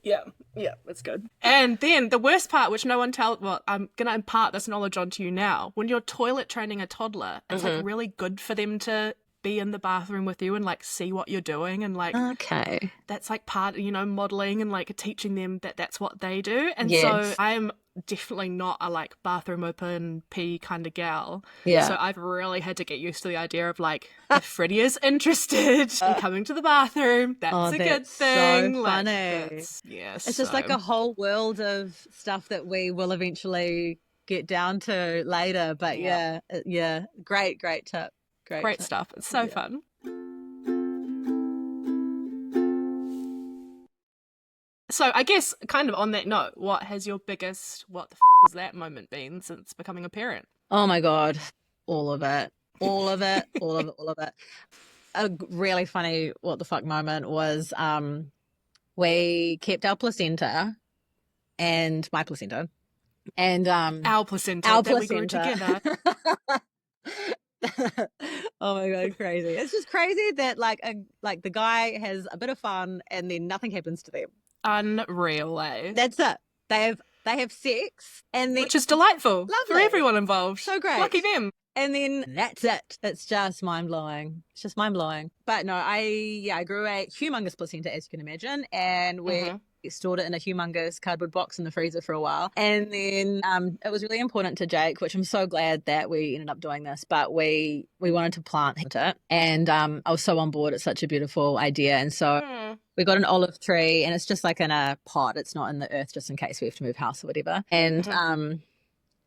Yeah, it's good. And then the worst part, which no one tells, well, I'm going to impart this knowledge onto you now. When you're toilet training a toddler, it's like really good for them to be in the bathroom with you and like see what you're doing and like that's like part, modeling and like teaching them that that's what they do. And so I'm definitely not a like bathroom open pee kind of gal. Yeah. So I've really had to get used to the idea of like if Freddie is interested in coming to the bathroom, that's a good thing. So funny. It's just like a whole world of stuff that we will eventually get down to later. But great tip. Great stuff. It's so fun. So I guess kind of on that note, what has your biggest what the was that moment been since becoming a parent? Oh my God. All of it. All of it. A really funny what the fuck moment was we kept our placenta and my placenta and our placenta that we grew together. Oh my God, crazy. It's just crazy that like the guy has a bit of fun and then nothing happens to them. Unreal, eh? That's it. They have sex and then, which is delightful. Lovely. For everyone involved. So great. Lucky them. And then that's it. It's just mind-blowing. It's just mind-blowing. But no, I grew a humongous placenta, as you can imagine, and we stored it in a humongous cardboard box in the freezer for a while. And then it was really important to Jake, which I'm so glad that we ended up doing this, but we wanted to plant it. And I was so on board. It's such a beautiful idea. And so we got an olive tree, and it's just like in a pot. It's not in the earth just in case we have to move house or whatever.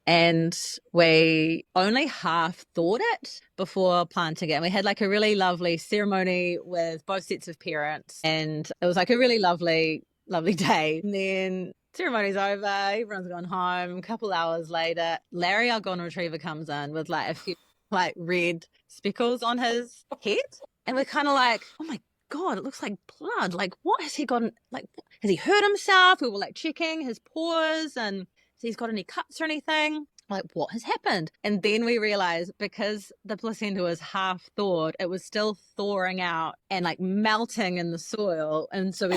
And we only half thought it before planting it. And we had like a really lovely ceremony with both sets of parents. And it was like a really lovely day. And then ceremony's over, everyone's gone home. A couple hours later, Larry, our golden retriever, comes in with like a few like red speckles on his head. And we're kind of like, oh my God, it looks like blood. Like, what has he gotten? Like, has he hurt himself? We were like checking his paws and he's got any cuts or anything. Like, what has happened? And then we realized because the placenta was half thawed, it was still thawing out and like melting in the soil. And so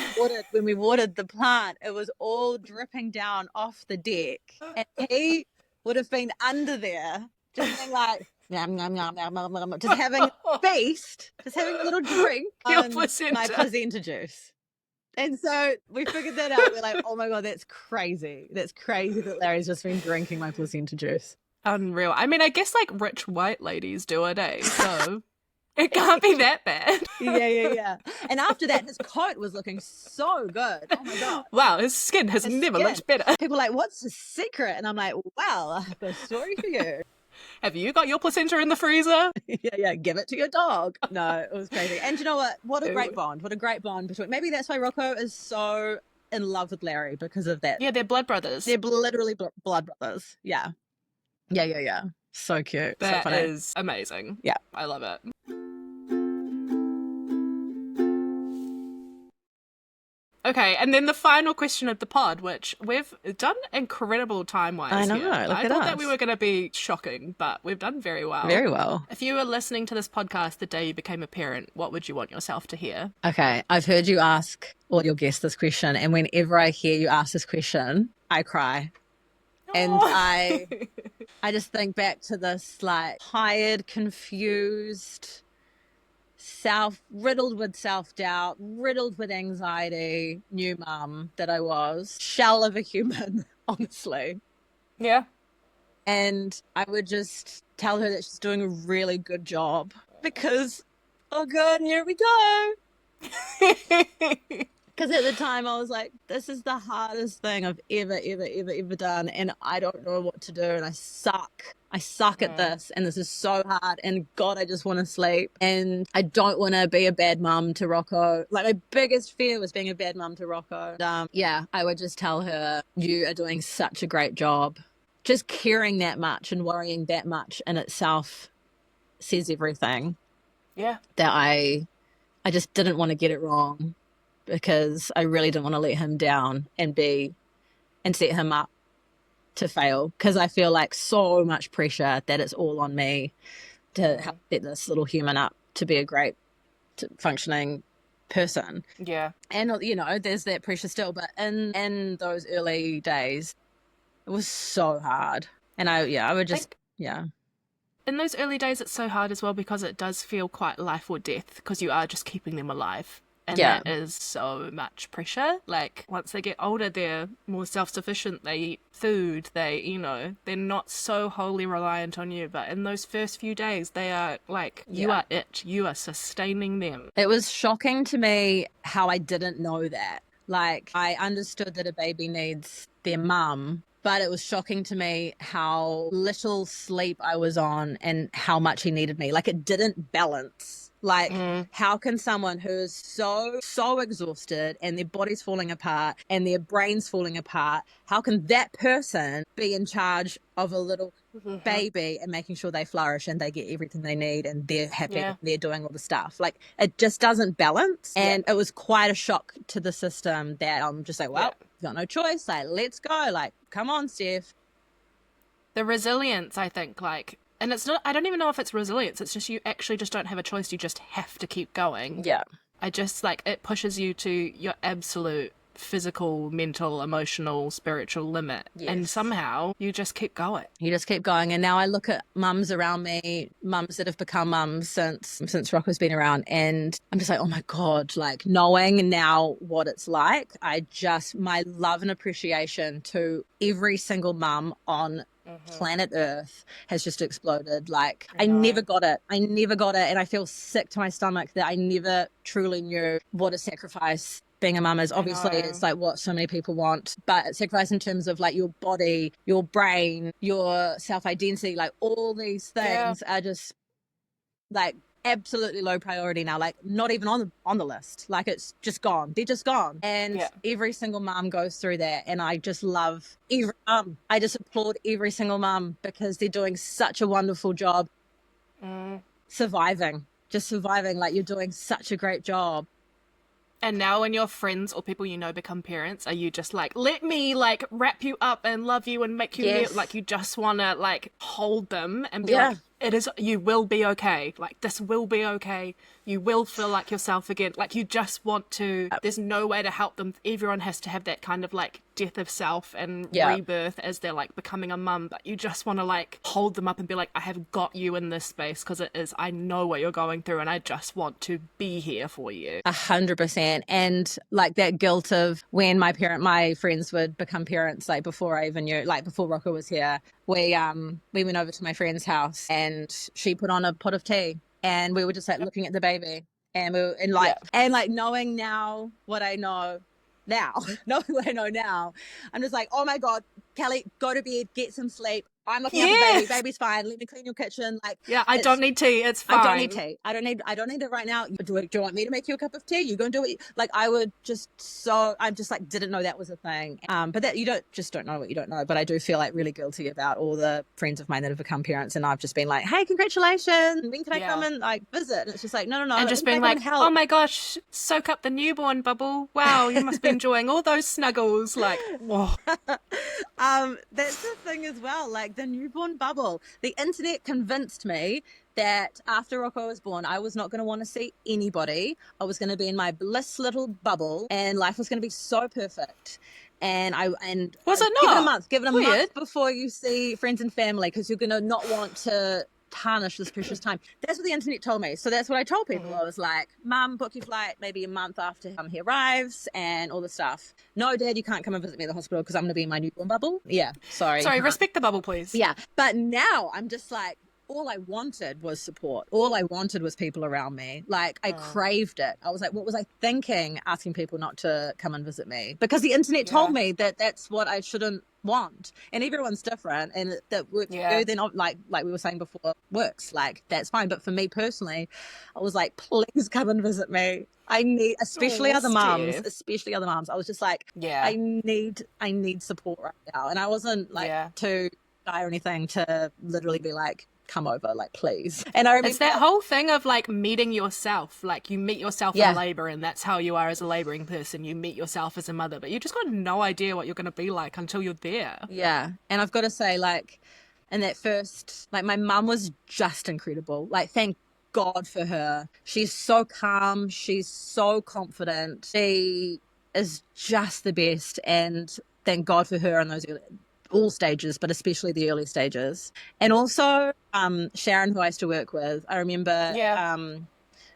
when we watered the plant, it was all dripping down off the deck. And he would have been under there just being like, yum, yum, yum, yum, yum, yum, just having a feast, just having a little drink on my placenta juice. And so we figured that out. We're like, oh my God, that's crazy. That's crazy that Larry's just been drinking my placenta juice. Unreal. I mean, I guess like rich white ladies do it, eh? So it can't be that bad. Yeah. And after that, his coat was looking so good. Oh my God. Wow, his skin has never looked better. People are like, what's the secret? And I'm like, well, I have a story for you. Have you got your placenta in the freezer? Yeah, give it to your dog. No, it was crazy. And you know what? What a great bond. What a great bond between. Maybe that's why Rocco is so in love with Larry, because of that. Yeah, they're blood brothers. They're literally blood brothers. Yeah. So cute. That so funny. is amazing. Yeah. I love it. Okay, and then the final question of the pod, which we've done incredible time-wise I know, here. look I at thought that we us. were going to be shocking, but we've done very well. Very well. If you were listening to this podcast the day you became a parent, what would you want yourself to hear? Okay, I've heard you ask all your guests this question, and whenever I hear you ask this question, I cry. And I just think back to this like tired, confused, riddled with self-doubt, riddled with anxiety, new mum that I was, shell of a human, honestly. Yeah. And I would just tell her that she's doing a really good job because, oh God, here we go. Because at the time I was like, this is the hardest thing I've ever done. And I don't know what to do. And I suck. I suck at this. And this is so hard. And God, I just want to sleep. And I don't want to be a bad mum to Rocco. Like my biggest fear was being a bad mum to Rocco. And, yeah, I would just tell her, you are doing such a great job. Just caring that much and worrying that much in itself says everything. Yeah. That I just didn't want to get it wrong because I really didn't want to let him down and set him up to fail, because I feel like so much pressure that it's all on me to help set this little human up to be a great functioning person. Yeah. And there's that pressure still, but in those early days it was so hard. And I would just in those early days it's so hard as well because it does feel quite life or death because you are just keeping them alive. And that is so much pressure. Like, once they get older, they're more self-sufficient. They eat food. They're not so wholly reliant on you. But in those first few days, they are like, you are it. You are sustaining them. It was shocking to me how I didn't know that. Like, I understood that a baby needs their mum, but it was shocking to me how little sleep I was on and how much he needed me. Like, it didn't balance. Like, how can someone who's so exhausted and their body's falling apart and their brain's falling apart, how can that person be in charge of a little baby and making sure they flourish and they get everything they need and they're happy and they're doing all the stuff? Like, it just doesn't balance. And it was quite a shock to the system that I'm just like, well, you've got no choice. Like, let's go. Like, come on, Steph. The resilience, I think, like... And it's not, I don't even know if it's resilience. It's just you actually just don't have a choice. You just have to keep going. Yeah. I just, like, it pushes you to your absolute physical, mental, emotional, spiritual limit. Yes. And somehow you just keep going. You just keep going. And now I look at mums around me, mums that have become mums since Rocco's been around. And I'm just like, oh my God, like knowing now what it's like, my love and appreciation to every single mum on planet Earth has just exploded. Like, I never got it. And I feel sick to my stomach that I never truly knew what a sacrifice being a mum is. Obviously, it's like what so many people want, but sacrifice in terms of like your body, your brain, your self-identity, like all these things are just like absolutely low priority now, like not even on the list. Like, it's just gone. They're just gone. And every single mum goes through that, and I just love every mum. I just applaud every single mum because they're doing such a wonderful job surviving. Like, you're doing such a great job. And now when your friends or people you know become parents, are you just like, let me like wrap you up and love you and make you feel like you just want to like hold them and be like, you will be okay. Like, this will be okay. You will feel like yourself again. Like, you just want to, there's no way to help them. Everyone has to have that kind of like death of self and rebirth as they're like becoming a mum. But you just want to like hold them up and be like, I have got you in this space because I know what you're going through and I just want to be here for you. 100%. And like that guilt of when my friends would become parents, like before I even knew, like before Rocco was here, we went over to my friend's house and she put on a pot of tea and we were just like looking at the baby and knowing now what I know now, I'm just like, oh my God, Kelly, go to bed, get some sleep. I'm looking after Yes. baby's fine, let me clean your kitchen. Like, Yeah, I don't need tea. It's fine. I don't need tea. I don't need it right now. Do you want me to make you a cup of tea? You go and do it. Like, I would I just like didn't know that was a thing. But that you don't know what you don't know. But I do feel like really guilty about all the friends of mine that have become parents, and I've just been like, hey, congratulations. When can I come and like visit? And it's just like, no. And just being like, oh my gosh, soak up the newborn bubble. Wow, you must be enjoying all those snuggles. Like, whoa. That's the thing as well. Like the newborn bubble, the internet convinced me that after Rocco was born, I was not going to want to see anybody. I was going to be in my bliss little bubble, and life was going to be so perfect. And was it not? Give it a month before you see friends and family, because you're going to not want to tarnish this precious time. That's what the internet told me. So that's what I told people. I was like, Mum, book your flight maybe a month after he arrives and all the stuff. No, Dad, you can't come and visit me at the hospital because I'm going to be in my newborn bubble. Yeah, sorry. Sorry, respect the bubble, please. Yeah, but now I'm just like, all I wanted was support. All I wanted was people around me. Like, I craved it. I was like, what was I thinking asking people not to come and visit me? Because the internet told me that that's what I shouldn't want. And everyone's different, and that works for you, then like we were saying before, works. Like, that's fine. But for me personally, I was like, please come and visit me. I need, especially other moms. I was just like, I need support right now. And I wasn't like too shy or anything to literally be like, come over, like, please. And I remember it's that whole thing of like meeting yourself. Like, you meet yourself in labor, and that's how you are as a laboring person. You meet yourself as a mother, but you just got no idea what you're going to be like until you're there. Yeah. And I've got to say, like, in that first, like, my mum was just incredible. Like, thank God for her. She's so calm. She's so confident. She is just the best. And thank God for her in those all stages, but especially the early stages. And also Sharon, who I used to work with, I remember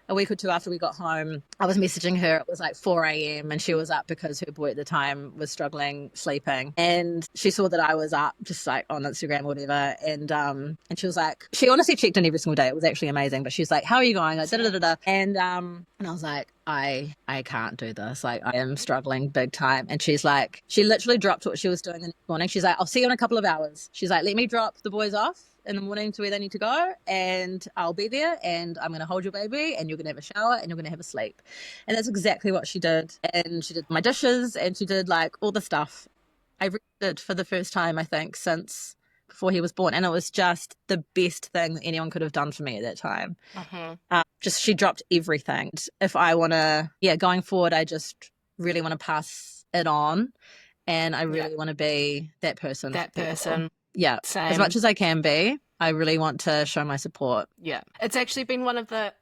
a week or two after we got home, I was messaging her. It was like 4 a.m. and she was up because her boy at the time was struggling sleeping. And she saw that I was up just like on Instagram or whatever. And she was like, she honestly checked in every single day. It was actually amazing. But she's like, how are you going? Like, da-da-da-da. And I was like, I can't do this. Like, I am struggling big time. And she's like, she literally dropped what she was doing the next morning. She's like, I'll see you in a couple of hours. She's like, let me drop the boys off in the morning to where they need to go, and I'll be there, and I'm going to hold your baby, and you're going to have a shower, and you're going to have a sleep. And that's exactly what she did. And she did my dishes, and she did like all the stuff. I did for the first time, I think, since before he was born. And it was just the best thing that anyone could have done for me at that time. Just, she dropped everything. If I want to, going forward, I just really want to pass it on. And I really want to be that person. Yeah, same. As much as I can be, I really want to show my support. Yeah. It's actually been one of the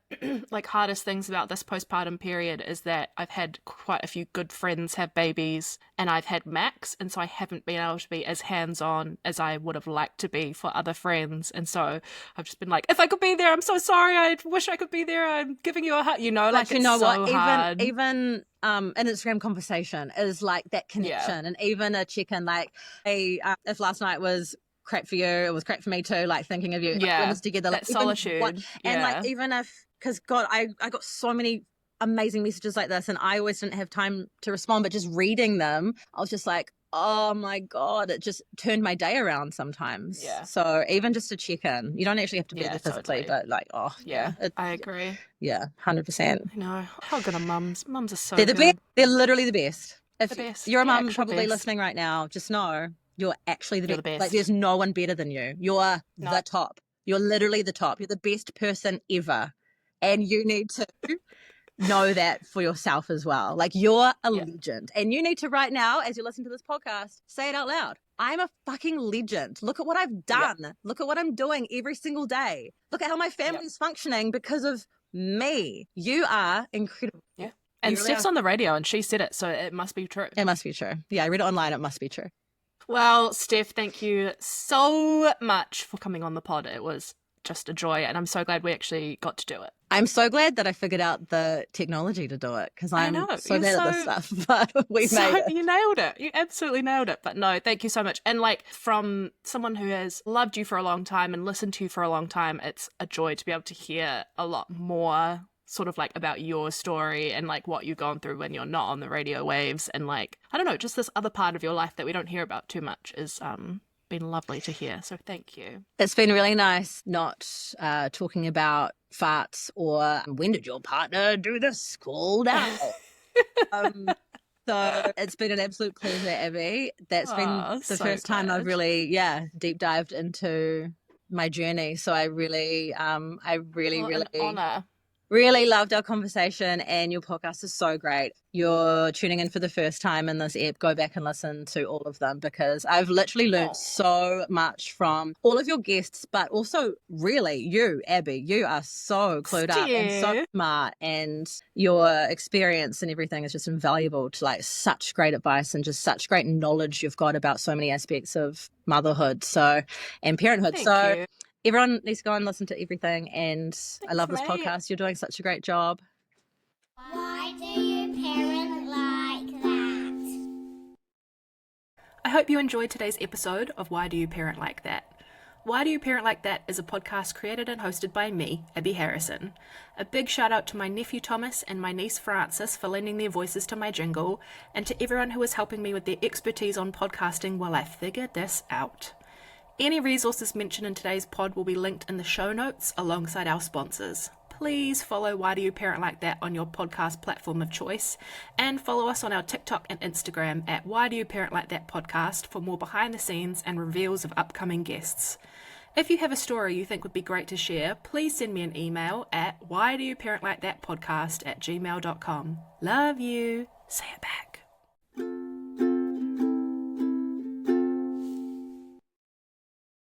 like hardest things about this postpartum period is that I've had quite a few good friends have babies, and I've had Max, and so I haven't been able to be as hands-on as I would have liked to be for other friends. And so I've just been like, if I could be there, I'm so sorry, I wish I could be there, I'm giving you a hug, you know, like, you know what, hard. Even an Instagram conversation is like that connection, and even a check-in, like if last night was crap for you, it was crap for me too, like thinking of you, like, together, like, that solitude. And like, even if, because God, I got so many amazing messages like this, and I always didn't have time to respond, but just reading them, I was just like, oh my God, it just turned my day around sometimes. So even just to check in, you don't actually have to be there physically, but like, I agree. 100%. I know. How good are mums? Mums are so they're good. They're literally the best. If the best. You're a mum probably listening right now, just know you're actually the best. Like, there's no one better than you. You're the top. You're literally the top. You're the best person ever. And you need to know that for yourself as well. Like, you're a legend. And you need to right now, as you listen to this podcast, say it out loud. I'm a fucking legend. Look at what I've done. Look at what I'm doing every single day. Look at how my family's functioning because of me. You are incredible. Yeah. And Steph's on the radio and she said it, so it must be true. It must be true. Yeah, I read it online. It must be true. Well, Steph, thank you so much for coming on the pod. It was just a joy, and I'm so glad we actually got to do it. I'm so glad that I figured out the technology to do it, because I'm so bad at this stuff, but we made it. You nailed it. You absolutely nailed it. But no, thank you so much. And like, from someone who has loved you for a long time and listened to you for a long time, it's a joy to be able to hear a lot more sort of like about your story and like what you've gone through when you're not on the radio waves, and like, I don't know, just this other part of your life that we don't hear about too much is been lovely to hear. So thank you. It's been really nice not talking about farts or when did your partner do this? Cool down. So it's been an absolute pleasure, Abby. That's been Oh, the so first time I've glad. really, deep dived into my journey. So I really, Well, an honour. really loved our conversation, and your podcast is so great. You're tuning in for the first time in this app, go back and listen to all of them because I've literally learned so much from all of your guests, but also really you, Abby. You are so clued up and so Steph. smart, and your experience and everything is just invaluable to like such great advice and just such great knowledge you've got about so many aspects of motherhood and parenthood. Thank you. Everyone needs to go and listen to everything, and I love this mate. podcast. You're doing such a great job. Why do you parent like that? I hope you enjoyed today's episode of Why Do You Parent Like That? Why Do You Parent Like That is a podcast created and hosted by me, Abby Harrison. A big shout out to my nephew Thomas and my niece Frances for lending their voices to my jingle, and to everyone who is helping me with their expertise on podcasting while I figure this out. Any resources mentioned in today's pod will be linked in the show notes alongside our sponsors. Please follow Why Do You Parent Like That on your podcast platform of choice, and follow us on our TikTok and Instagram at Why Do You Parent Like That podcast for more behind the scenes and reveals of upcoming guests. If you have a story you think would be great to share, please send me an email at whydoyouparentlikeThatpodcast@gmail.com. Love you. Say it back.